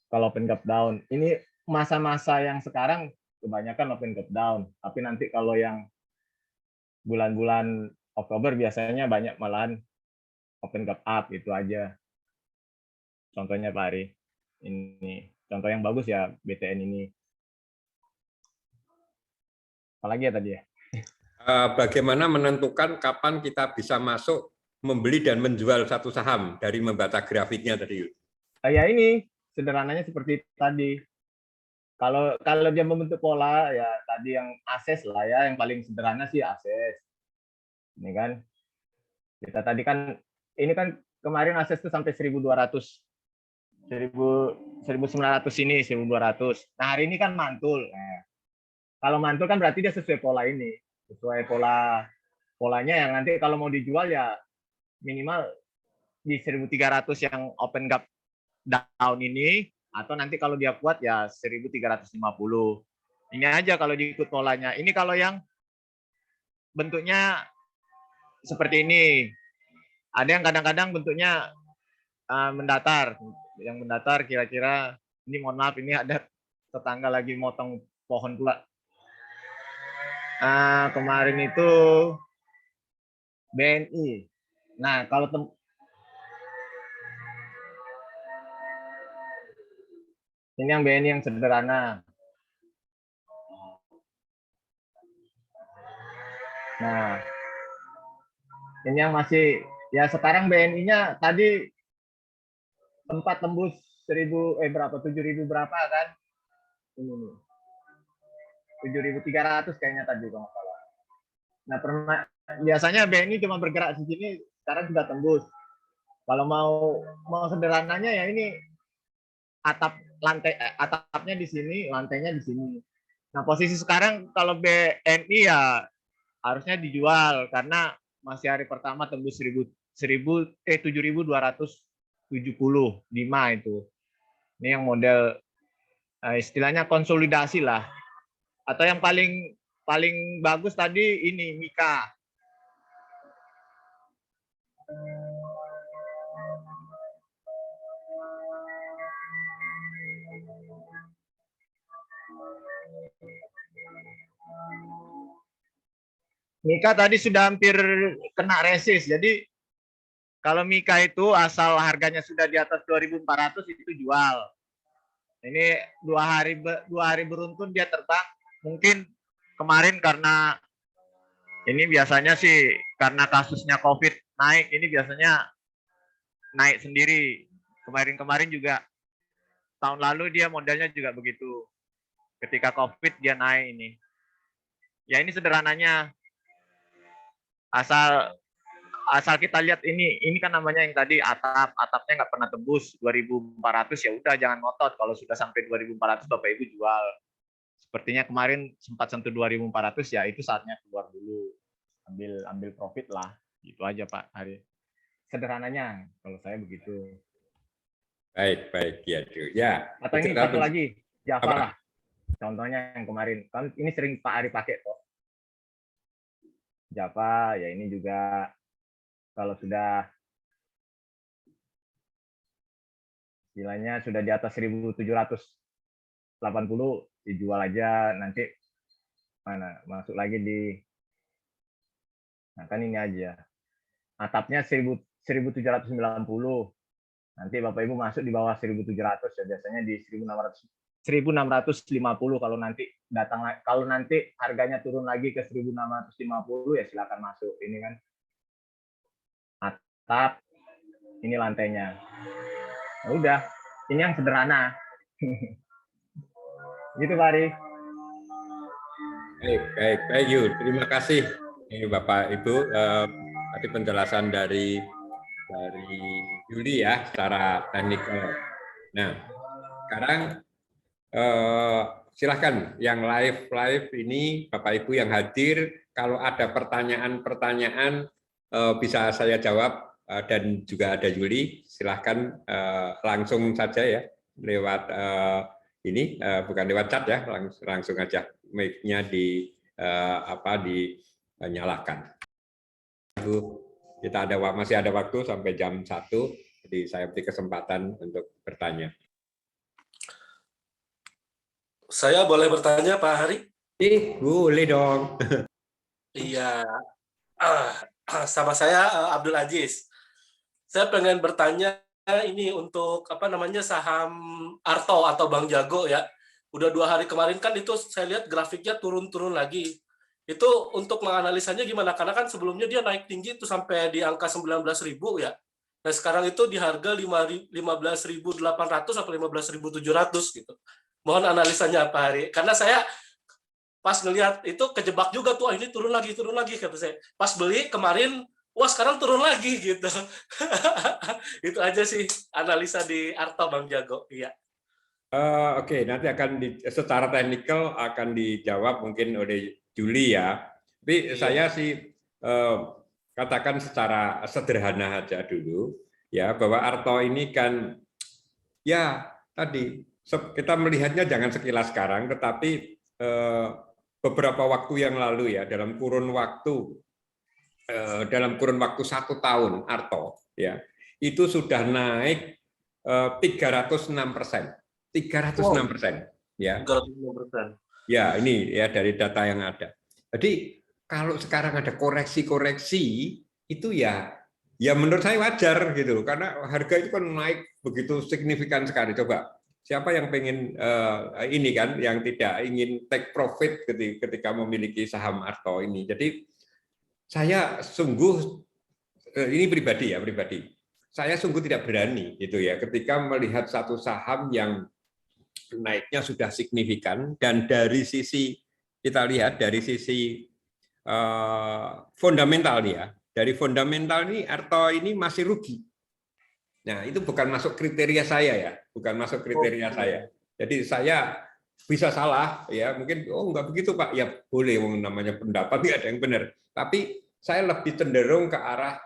kalau open gap down. Ini masa-masa yang sekarang kebanyakan open gap down. Tapi nanti kalau yang bulan-bulan Oktober biasanya banyak malahan open gap up, itu aja. Contohnya Pak Ari. Ini contoh yang bagus ya BTN ini. Apalagi ya tadi ya? Bagaimana menentukan kapan kita bisa masuk membeli dan menjual satu saham dari membaca grafiknya tadi? Ya ini sederhananya seperti tadi. Kalau dia membentuk pola ya tadi yang akses lah ya, yang paling sederhana sih akses. Ini kan kita tadi kan ini kan kemarin akses itu sampai 1.200. 1.900 ini 1.200. Nah hari ini kan mantul. Nah, kalau mantul kan berarti dia sesuai pola ini, sesuai polanya yang nanti kalau mau dijual ya minimal di 1.300 yang open gap down ini, atau nanti kalau dia kuat ya 1.350. Ini aja kalau diikut polanya. Ini kalau yang bentuknya seperti ini, ada yang kadang-kadang bentuknya mendatar. Yang mendatar kira-kira, ini mohon maaf, ini ada tetangga lagi motong pohon pula. Kemarin itu BNI. Nah, kalau ini yang BNI yang sederhana. Nah, ini yang masih, ya sekarang BNI-nya tadi sempat tembus 7.000 berapa kan? Ini nih. 7.300 kayaknya tadi kalau nggak salah. Nah, biasanya BNI cuma bergerak di sini, sekarang sudah tembus. Kalau mau sederhananya ya ini atapnya di sini, lantainya di sini. Nah, posisi sekarang kalau BNI ya harusnya dijual karena masih hari pertama tembus 7.275 itu. Ini yang model istilahnya konsolidasi lah. Atau yang paling bagus tadi ini Mika. Mika tadi sudah hampir kena resist. Jadi kalau Mika itu asal harganya sudah di atas 2.400 itu jual. Ini 2 hari beruntun dia terbang. Mungkin kemarin karena ini biasanya sih karena kasusnya COVID naik, ini biasanya naik sendiri. Kemarin juga tahun lalu dia modelnya juga begitu. Ketika COVID dia naik ini. Ya ini sederhananya. Asal kita lihat ini kan namanya yang tadi atapnya nggak pernah tembus 2.400, ya udah jangan ngotot. Kalau sudah sampai 2.400 Bapak Ibu jual. Sepertinya kemarin sempat sentuh 2.400 ya itu saatnya keluar dulu. Ambil profit lah. Gitu aja Pak Hari. Sederhananya kalau saya begitu. Baik ya, ya. Atau ini satu lagi, Java lah. Contohnya yang kemarin, kan ini sering Pak Ari pakai kok. Java, ya ini juga kalau sudah istilahnya sudah di atas 1.780 dijual aja, nanti mana masuk lagi di, nah kan ini aja. Atapnya 1.790. Nanti Bapak Ibu masuk di bawah 1.700 ya, biasanya di 1.650 kalau nanti kalau nanti harganya turun lagi ke 1.650 ya silakan masuk. Ini kan atap, ini lantainya. Nah, udah, ini yang sederhana. Gitu Pak Ari. Baik Yul, terima kasih ini Bapak Ibu, tadi penjelasan dari Yuli ya secara teknikal. Nah, sekarang silahkan yang live ini Bapak Ibu yang hadir, kalau ada pertanyaan bisa saya jawab dan juga ada Yuli, silahkan langsung saja ya lewat ini bukan lewat chat ya, langsung aja mic-nya dinyalakan. Kita masih ada waktu sampai jam 1, jadi saya beri kesempatan untuk bertanya. Saya boleh bertanya, Pak Hari? Boleh dong. Iya, sama saya Abdul Aziz. Saya pengen bertanya ini untuk saham Arto atau Bang Jago ya. Udah 2 hari kemarin kan itu saya lihat grafiknya turun-turun lagi. Itu untuk menganalisanya gimana? Karena kan sebelumnya dia naik tinggi itu sampai di angka 19.000 ya. Nah sekarang itu di harga 15.800 sampai 15.700 gitu. Mohon analisanya Pak Hari. Karena saya pas ngelihat itu kejebak juga tuh, ini turun lagi kata saya. Pas beli kemarin, wah sekarang turun lagi gitu. Itu aja sih analisa di Arto Bang Jago. Iya. Oke, nanti secara teknikal akan dijawab mungkin oleh Juli ya. Tapi saya sih katakan secara sederhana aja dulu ya, bahwa Arto ini kan ya tadi kita melihatnya jangan sekilas sekarang, tetapi beberapa waktu yang lalu ya, dalam kurun waktu 1 tahun Arto ya itu sudah naik 306%. 306%. Ya. 306%. Ya, ini ya dari data yang ada. Jadi kalau sekarang ada koreksi-koreksi itu ya menurut saya wajar gitu, karena harga itu kan naik begitu signifikan sekali. Coba siapa yang pengen ini kan, yang tidak ingin take profit ketika memiliki saham Arto ini. Jadi saya sungguh ini pribadi. Saya sungguh tidak berani gitu ya ketika melihat satu saham yang naiknya sudah signifikan, dan dari sisi kita lihat dari sisi fundamental nih ya. Dari fundamental ini Arto ini masih rugi. Nah, itu bukan masuk kriteria saya ya, bukan masuk kriteria saya. Jadi saya bisa salah ya, mungkin enggak begitu Pak. Ya boleh, namanya pendapat nggak ada yang benar. Tapi saya lebih cenderung ke arah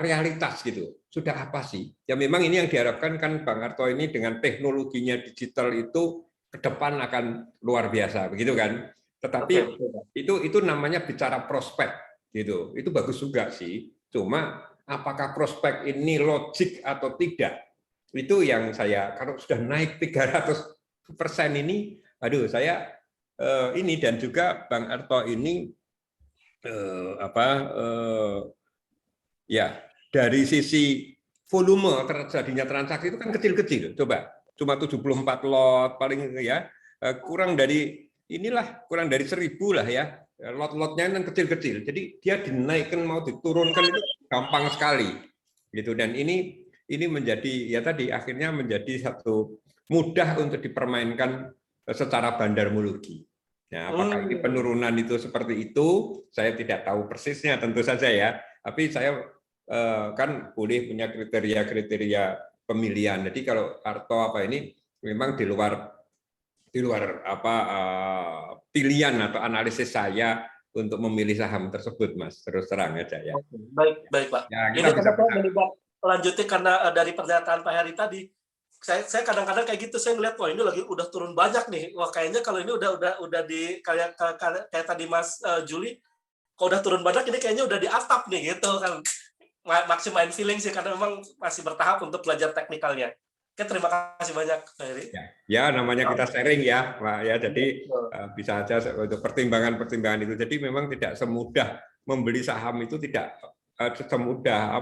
realitas gitu. Sudah apa sih? Ya memang ini yang diharapkan kan Bang Arto ini dengan teknologinya digital itu ke depan akan luar biasa, begitu kan? Tetapi itu namanya bicara prospek gitu. Itu bagus juga sih. Cuma apakah prospek ini logik atau tidak? Itu yang saya, kalau sudah naik 300% ini, aduh saya ini, dan juga Bang Arto ini ya dari sisi volume terjadinya transaksi itu kan kecil-kecil. Coba cuma 74 lot paling ya, kurang dari 1.000 lah ya. Lot-lotnya kan kecil-kecil. Jadi dia dinaikkan mau diturunkan itu gampang sekali. Gitu, dan ini menjadi ya tadi akhirnya menjadi satu mudah untuk dipermainkan secara bandarmologi. Nah, apakah ini penurunan itu seperti itu? Saya tidak tahu persisnya tentu saja ya. Tapi saya kan boleh punya kriteria pemilihan. Jadi kalau Arto ini memang di luar pilihan atau analisis saya untuk memilih saham tersebut, Mas. Terus terang aja ya. Baik Pak. Ya, ini karena saya melibat lanjutnya karena dari pernyataan Pak Heri tadi, saya kadang-kadang kayak gitu, saya ngeliat wah ini lagi udah turun banyak nih, wah kayaknya kalau ini udah di kayak tadi Mas Juli, kalau udah turun banyak ini kayaknya udah di atap nih gitu kan. Masih main feeling sih karena memang masih bertahap untuk belajar teknikalnya. Oke, terima kasih banyak Pak Heri. Ya namanya kita sharing ya Pak ya, jadi bisa aja untuk pertimbangan itu. Jadi memang tidak semudah membeli saham, itu tidak semudah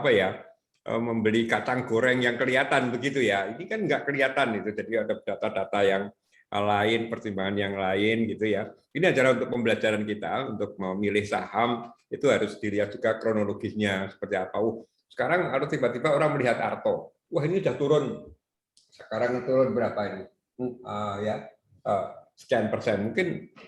membeli kacang goreng yang kelihatan begitu ya. Ini kan nggak kelihatan itu. Jadi ada data-data yang lain, pertimbangan yang lain gitu ya. Ini adalah untuk pembelajaran kita untuk memilih saham, itu harus dilihat juga kronologisnya seperti apa. Sekarang harus tiba-tiba orang melihat Arto, wah ini sudah turun. Sekarang turun berapa ini? Sekian persen.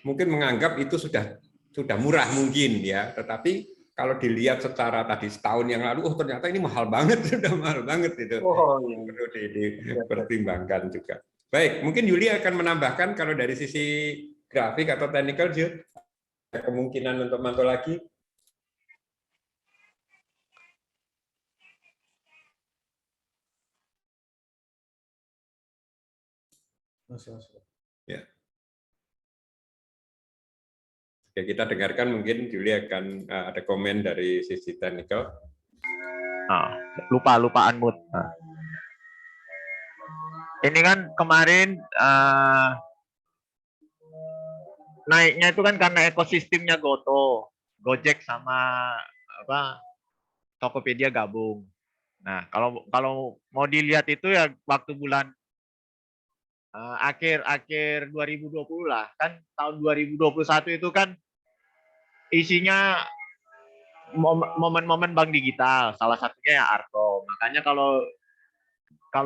Mungkin menganggap itu sudah murah mungkin ya. Tetapi kalau dilihat secara tadi setahun yang lalu, ternyata ini mahal banget, sudah mahal banget itu. Perlu dipertimbangkan juga. Baik, mungkin Yuli akan menambahkan kalau dari sisi grafik atau technical, Jul, ada kemungkinan untuk mantul lagi. Ya. Oke, kita dengarkan mungkin Juli akan ada komen dari sisi teknikal. Lupa unmute. Ini kan kemarin naiknya itu kan karena ekosistemnya Goto, Gojek sama apa Tokopedia gabung. Nah, kalau mau dilihat itu ya waktu bulan akhir 2020 lah, kan tahun 2021 itu kan isinya momen-momen bank digital, salah satunya ya Arto. Makanya kalau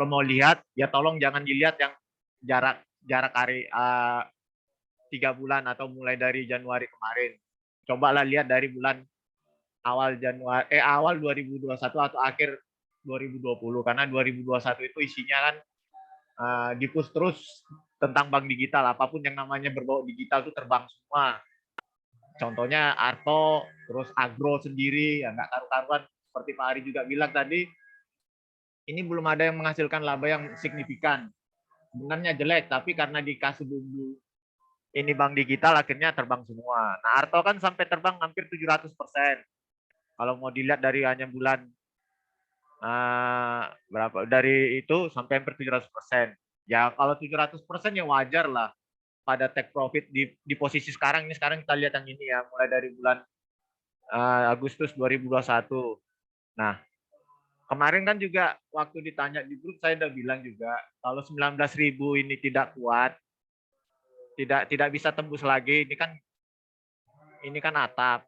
mau lihat ya tolong jangan dilihat yang jarak hari 3 bulan atau mulai dari Januari kemarin. Cobalah lihat dari bulan awal 2021 atau akhir 2020, karena 2021 itu isinya kan di-push terus tentang bank digital, apapun yang namanya berbau digital itu terbang semua. Contohnya Arto, terus Agro sendiri, ya nggak karu-karuan. Seperti Pak Ari juga bilang tadi, ini belum ada yang menghasilkan laba yang signifikan. Sebenarnya jelek, tapi karena dikasih bumbu ini bank digital, akhirnya terbang semua. Nah, Arto kan sampai terbang hampir 700%. Kalau mau dilihat dari hanya bulan berapa dari itu sampai hampir 700%. Ya kalau 700% ya wajar lah pada take profit di posisi sekarang ini. Sekarang kita lihat yang ini ya, mulai dari bulan Agustus 2021. Nah, kemarin kan juga waktu ditanya di grup saya udah bilang juga kalau 19.000 ini tidak kuat, tidak bisa tembus lagi. Ini kan atap.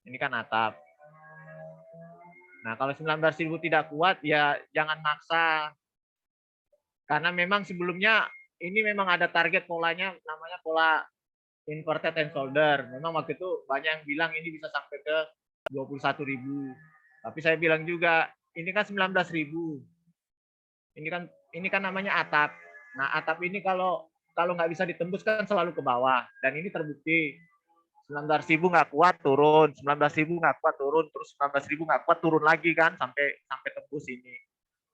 Ini kan atap. Nah, kalau 19.000 tidak kuat, ya jangan maksa. Karena memang sebelumnya ini memang ada target polanya, namanya pola inverted and shoulder. Memang waktu itu banyak yang bilang ini bisa sampai ke 21.000. Tapi saya bilang juga, ini kan 19.000. Ini kan namanya atap. Nah, atap ini kalau nggak bisa ditembus kan selalu ke bawah. Dan ini terbukti. 19.000 nggak kuat turun, 19.000 nggak kuat turun, terus 19.000 nggak kuat turun lagi kan sampai tembus ini.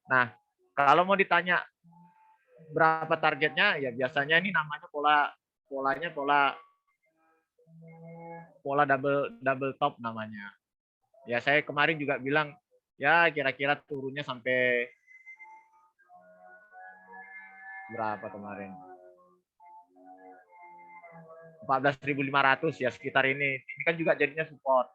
Nah, kalau mau ditanya berapa targetnya, ya biasanya ini namanya polanya pola double top namanya. Ya saya kemarin juga bilang ya kira-kira turunnya sampai berapa kemarin? 14.500 ya sekitar ini. Ini kan juga jadinya support.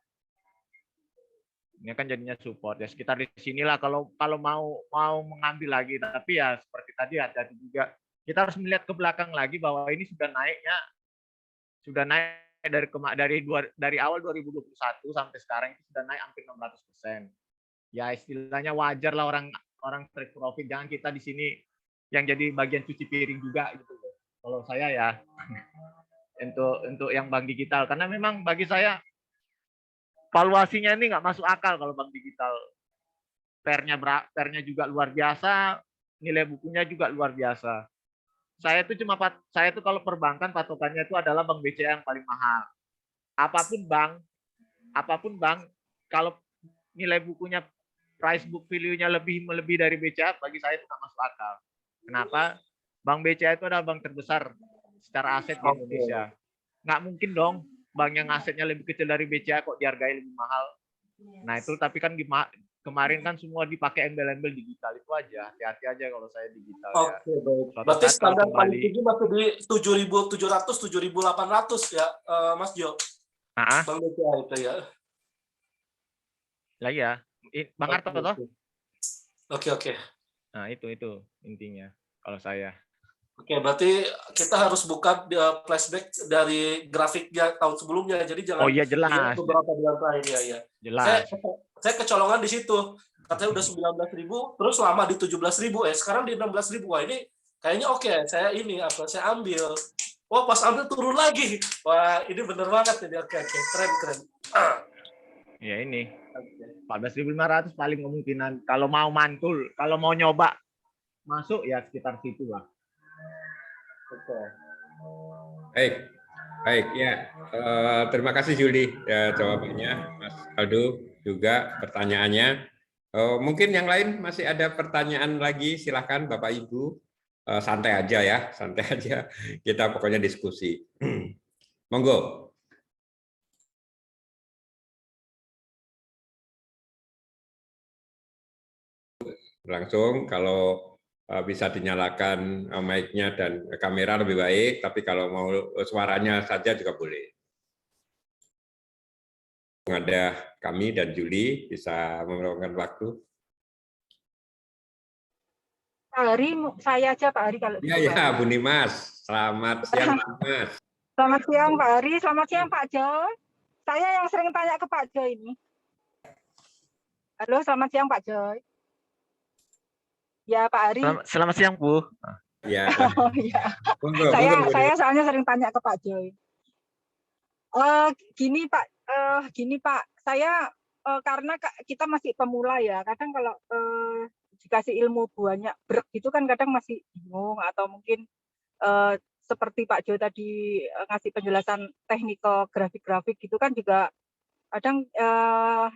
Ini kan jadinya support ya sekitar di sinilah kalau mau mengambil lagi. Tapi ya seperti tadi hati-hati juga. Kita harus melihat ke belakang lagi bahwa ini sudah naik dari awal 2021 sampai sekarang itu sudah naik hampir 600%. Ya istilahnya wajar lah orang take profit. Jangan kita di sini yang jadi bagian cuci piring juga gitu. Kalau saya ya untuk yang bank digital, karena memang bagi saya valuasinya ini nggak masuk akal kalau bank digital. Pernya juga luar biasa, nilai bukunya juga luar biasa. Saya itu kalau perbankan patokannya itu adalah bank BCA yang paling mahal. Apapun bank kalau nilai bukunya price book value-nya lebih dari BCA, bagi saya itu nggak masuk akal. Kenapa? Bank BCA itu adalah bank terbesar secara aset di Indonesia. Nggak mungkin dong bank yang asetnya lebih kecil dari BCA kok dihargai lebih mahal. Nah itu tapi kan kemarin kan semua dipakai embel-embel digital, itu aja. Hati-hati aja kalau saya digital. Oke, ya. Baik. Berarti standar paling tinggi masih di 7.700, 7.800 ya, Mas Jo? Bank BCA itu ya. Lah ya, Bang Arto toh? Oke. Nah itu intinya kalau saya. Oke, berarti kita harus buka flashback dari grafiknya tahun sebelumnya. Jadi jangan jelas. Beberapa bulan terakhir ya. Jelas. Saya kecolongan di situ. Katanya udah 19.000, terus lama di 17.000. Sekarang di 16.000. Wah, ini kayaknya oke. Saya ambil. Wah, pas ambil turun lagi. Wah, ini bener banget ini. Oke. Keren. Ya ini. 14.500 paling kemungkinan. Kalau mau mantul, kalau mau nyoba masuk ya sekitar situ lah. Oke. Baik ya. Terima kasih Juli ya, jawabannya, Mas Aldo juga pertanyaannya. Mungkin yang lain masih ada pertanyaan lagi, silakan Bapak Ibu. santai aja ya, santai aja. Kita pokoknya diskusi. Monggo. Langsung kalau bisa dinyalakan mic-nya dan kamera lebih baik, tapi kalau mau suaranya saja juga boleh. Ada kami dan Juli bisa meluangkan waktu. Pak Hari, saya aja Pak Hari kalau Ya, gitu, Pak ya, Hari. Bu Nimas. Selamat siang, Bu Nimas. Selamat siang Pak Hari, selamat siang Pak Jo. Saya yang sering tanya ke Pak Jo ini. Halo, selamat siang Pak Joy. Ya Pak Hari. Selamat siang, Bu. Ya. Oh iya. Monggo, Saya soalnya sering tanya ke Pak Joy. Gini Pak, saya karena kita masih pemula ya, kadang kalau dikasih ilmu banyak brek itu kan kadang masih bingung, atau mungkin seperti Pak Jo tadi ngasih penjelasan teknikal grafik-grafik gitu kan juga kadang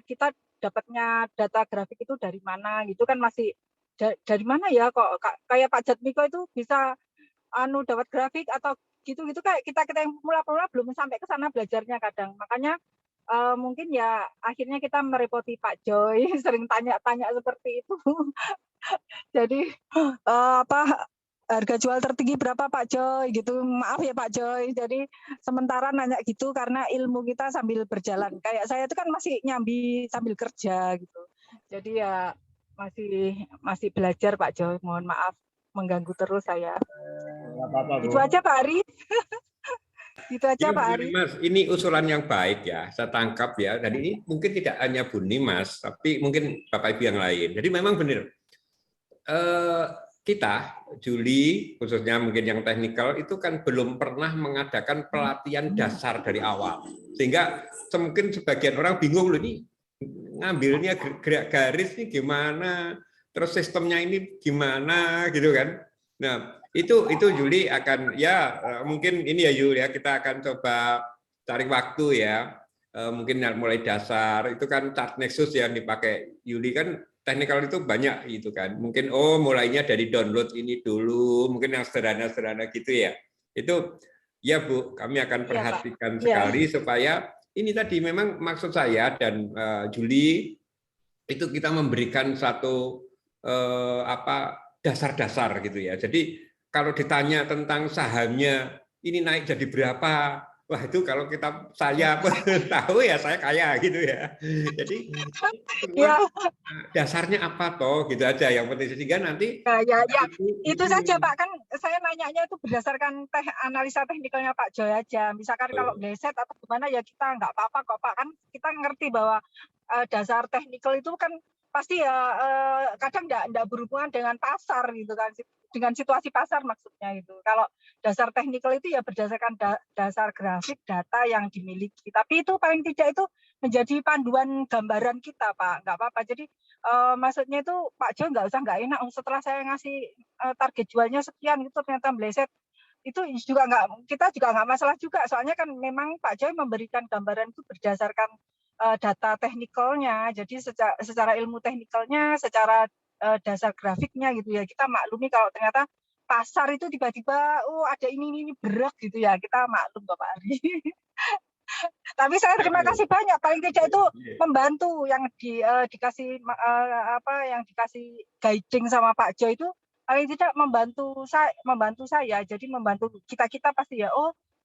kita dapatnya data grafik itu dari mana gitu kan masih dari mana ya kok kayak Pak Jatmiko itu bisa dapat grafik atau gitu-gitu kayak kita yang pemula-pemula belum sampai ke sana belajarnya kadang. Makanya mungkin ya akhirnya kita merepoti Pak Joy sering tanya-tanya seperti itu. Jadi harga jual tertinggi berapa Pak Joy gitu. Maaf ya Pak Joy. Jadi sementara nanya gitu karena ilmu kita sambil berjalan. Kayak saya itu kan masih nyambi sambil kerja gitu. Jadi ya masih belajar Pak Joy. Mohon maaf mengganggu terus saya. Itu aja Pak Ari. Itu aja Ya, Pak Bu Ari. Nimas, ini usulan yang baik ya. Saya tangkap ya. Dan ini mungkin tidak hanya Bu Nimas, tapi mungkin Bapak Ibu yang lain. Jadi memang benar. Kita, Juli, khususnya mungkin yang teknikal, itu kan belum pernah mengadakan pelatihan dasar dari awal. Sehingga mungkin sebagian orang bingung, loh ini ngambilnya gerak garis ini gimana, terus sistemnya ini gimana, gitu kan. Nah, itu Juli akan, ya mungkin ini ya Juli ya, kita akan coba cari waktu ya, mungkin mulai dasar, itu kan chart Nexus yang dipakai Juli kan, teknikal itu banyak gitu kan. Mungkin mulainya dari download ini dulu, mungkin yang sederhana-sederhana gitu ya. Itu ya Bu, kami akan perhatikan sekali supaya ini tadi memang maksud saya dan Juli itu kita memberikan satu dasar-dasar gitu ya. Jadi kalau ditanya tentang sahamnya ini naik jadi berapa, wah itu kalau saya tahu ya saya kaya gitu ya. Jadi semua dasarnya apa toh gitu aja yang penting sehingga nanti ya itu saja Pak, kan saya nanyanya itu berdasarkan analisa teknikalnya Pak Joy aja. Misalkan kalau bleset atau gimana ya kita nggak apa-apa kok Pak, kan kita ngerti bahwa dasar teknikal itu kan pasti ya kadang nggak berhubungan dengan pasar gitu kan, dengan situasi pasar maksudnya itu. Kalau dasar teknikal itu ya berdasarkan dasar grafik data yang dimiliki. Tapi itu paling tidak itu menjadi panduan gambaran kita Pak, nggak apa-apa. Jadi maksudnya itu Pak Jo nggak enak setelah saya ngasih target jualnya sekian itu ternyata meleset, itu juga kita juga nggak masalah juga, soalnya kan memang Pak Joy memberikan gambaran itu berdasarkan data teknikalnya, jadi secara ilmu teknikalnya, secara dasar grafiknya gitu ya, kita maklumi kalau ternyata pasar itu tiba-tiba ada ini berat gitu ya, kita maklum Bapak Ari. Tapi saya terima kasih banyak, paling tidak itu membantu yang dikasih yang dikasih guiding sama Pak Jo itu paling tidak membantu saya, jadi membantu kita pasti ya,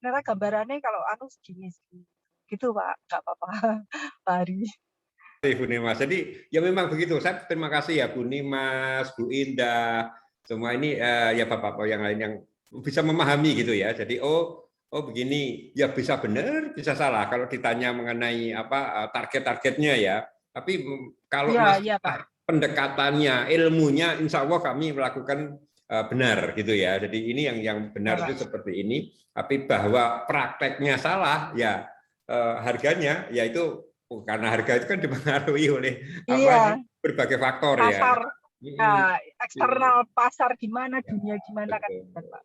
ternyata gambarannya kalau segini gitu Pak, nggak apa-apa Pak Ari. Bu Nimas, jadi ya memang begitu. Saya terima kasih ya Bu Nimas, Bu Indah, semua ini ya bapak-bapak yang lain yang bisa memahami gitu ya. Jadi begini, ya bisa benar, bisa salah kalau ditanya mengenai target-targetnya ya. Tapi kalau pendekatannya, ilmunya, insya Allah kami melakukan benar gitu ya. Jadi ini yang benar itu seperti ini. Tapi bahwa prakteknya salah, ya harganya, yaitu karena harga itu kan dipengaruhi oleh berbagai faktor pasar, ya. Eksternal pasar gimana, dunia gimana kan Pak.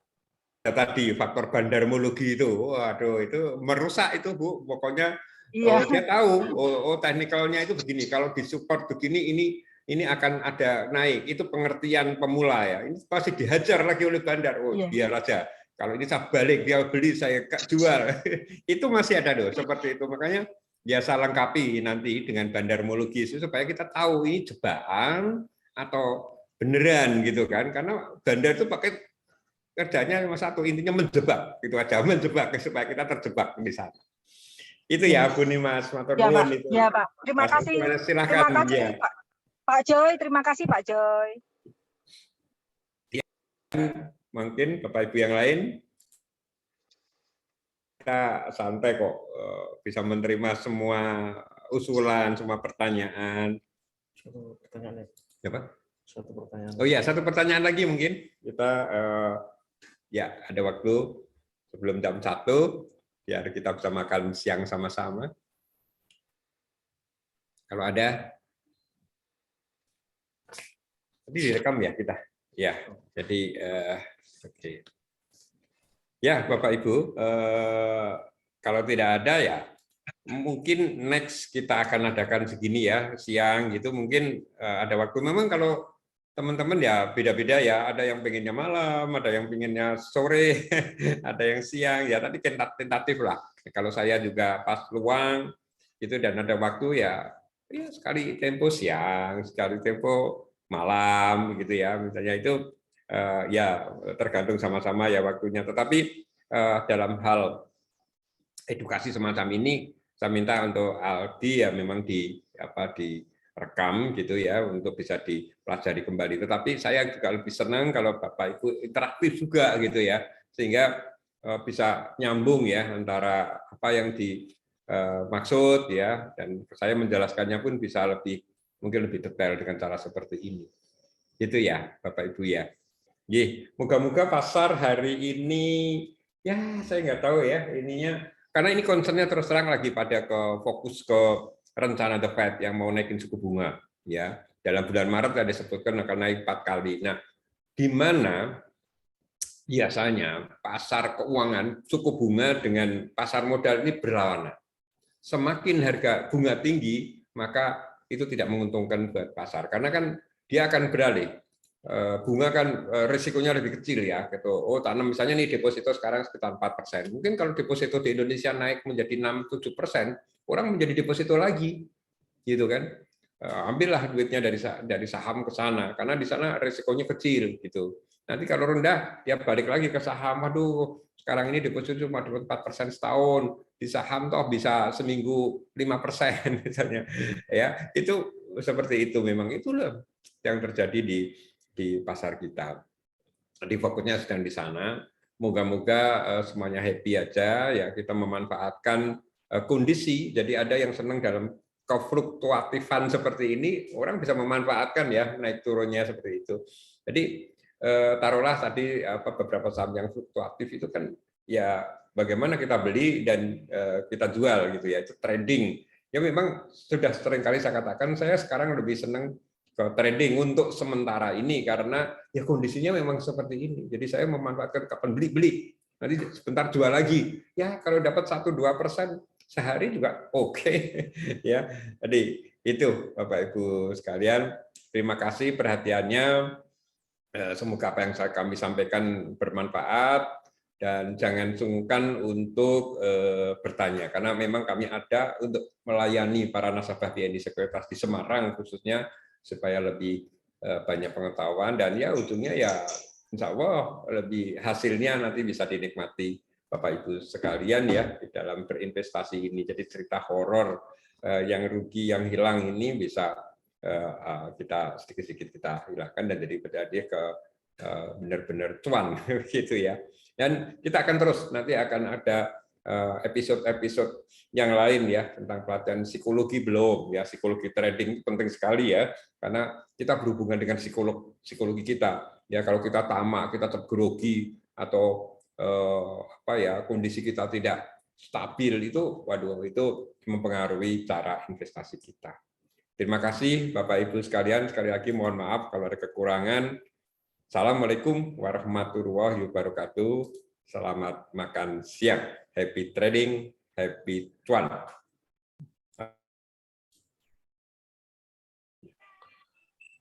Tadi faktor bandarmologi itu, waduh itu merusak itu Bu. Pokoknya dia tahu, teknikalnya itu begini. Kalau disupport begini, ini ini akan ada naik. Itu pengertian pemula ya. Ini pasti dihajar lagi oleh bandar. Oh, biar aja. Kalau ini saya balik, dia beli, saya jual. Itu masih ada loh, seperti itu. Makanya biasa lengkapi nanti dengan bandarmologi supaya kita tahu ini jebakan atau beneran gitu kan. Karena bandar itu pakai kerjanya cuma satu, intinya menjebak. Gitu aja, menjebak supaya kita terjebak di sana. Itu ya, Bu Nimas. Matur nuwun itu. Ya, Pak. Terima kasih. Silakan. Terima kasih, Ya. Pak Joy. Terima kasih, Pak Joy. Mungkin Bapak Ibu yang lain kita santai kok, bisa menerima semua usulan, semua pertanyaan. Satu pertanyaan lagi. Apa? Satu pertanyaan. Oh iya, satu pertanyaan lagi mungkin. Kita ya ada waktu sebelum jam 1 biar kita bisa makan siang sama-sama. Kalau ada, tadi direkam ya kita. Ya, jadi oke. Ya, Bapak Ibu, kalau tidak ada ya mungkin next kita akan adakan segini ya, siang gitu, mungkin ada waktu. Memang kalau teman-teman ya beda-beda ya, ada yang pengennya malam, ada yang pengennya sore, ada yang siang, ya tadi tentatif lah. Kalau saya juga pas luang gitu dan ada waktu ya sekali tempo siang, sekali tempo malam gitu ya, misalnya itu ya tergantung sama-sama ya waktunya. Tetapi dalam hal edukasi semacam ini, saya minta untuk Aldi ya memang direkam gitu ya untuk bisa dipelajari kembali. Tetapi saya juga lebih senang kalau Bapak Ibu interaktif juga gitu ya, sehingga bisa nyambung ya antara apa yang dimaksud ya, dan saya menjelaskannya pun bisa mungkin lebih detail dengan cara seperti ini. Gitu ya Bapak Ibu ya. Moga-moga pasar hari ini ya saya nggak tahu ya ininya, karena ini concernnya terus terang lagi pada fokus ke rencana The Fed yang mau naikin suku bunga ya. Dalam bulan Maret ada disebutkan akan naik 4 kali. Nah, di mana biasanya pasar keuangan suku bunga dengan pasar modal ini berlawanan. Semakin harga bunga tinggi, maka itu tidak menguntungkan buat pasar karena kan dia akan beralih. Bunga kan risikonya lebih kecil ya gitu. Oh, tanam misalnya nih deposito sekarang sekitar 4%. Mungkin kalau deposito di Indonesia naik menjadi 6-7%, orang menjadi deposito lagi. Gitu kan. Ambillah duitnya dari saham ke sana karena di sana risikonya kecil gitu. Nanti kalau rendah dia balik lagi ke saham. Aduh, sekarang ini deposito cuma 4% setahun. Di saham toh bisa seminggu 5% misalnya. Ya, itu seperti itu memang itulah yang terjadi di pasar kita. Jadi fokusnya sedang di sana. Moga-moga semuanya happy aja ya, kita memanfaatkan kondisi. Jadi ada yang senang dalam kefluktuatifan seperti ini, orang bisa memanfaatkan ya naik turunnya seperti itu. Jadi taruhlah tadi beberapa saham yang fluktuatif itu kan ya bagaimana kita beli dan kita jual gitu ya, itu trading. Ya memang sudah sering kali saya katakan, saya sekarang lebih senang ke trading untuk sementara ini karena ya kondisinya memang seperti ini. Jadi saya memanfaatkan kapan beli, nanti sebentar jual lagi. Ya kalau dapat 1-2% sehari juga oke. Ya, jadi itu Bapak Ibu sekalian. Terima kasih perhatiannya. Semoga apa yang kami sampaikan bermanfaat dan jangan sungkan untuk bertanya karena memang kami ada untuk melayani para nasabah BNI Sekuritas di Semarang khususnya, supaya lebih banyak pengetahuan dan ya ujungnya ya insya Allah lebih hasilnya nanti bisa dinikmati Bapak Ibu sekalian ya di dalam berinvestasi ini. Jadi cerita horor yang rugi yang hilang ini bisa kita sedikit-sedikit kita hilangkan dan jadi ke benar-benar cuan gitu ya. Dan kita akan terus nanti akan ada episode-episode yang lain ya tentang pelatihan psikologi belum ya, psikologi trading penting sekali ya karena kita berhubungan dengan psikologi kita ya. Kalau kita tamak, kita tergrogi atau kondisi kita tidak stabil itu, waduh itu mempengaruhi cara investasi kita. Terima kasih Bapak Ibu sekalian, sekali lagi mohon maaf kalau ada kekurangan. Assalamualaikum warahmatullahi wabarakatuh. Selamat makan siang. Happy trading, happy cuan.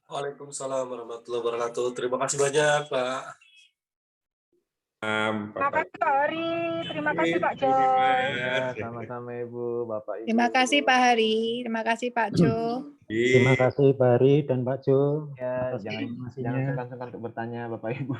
Waalaikumsalam warahmatullahi wabarakatuh. Terima kasih banyak, Pak. Terima kasih Pak Hari, terima kasih Pak Jo. Ya, sama-sama Ibu, Bapak Ibu. Terima kasih Pak Hari, terima kasih Pak Jo. Terima kasih Pak Hari dan Pak Jo. Ya, atas jangan informasinya. sungkan-sungkan untuk bertanya Bapak Ibu.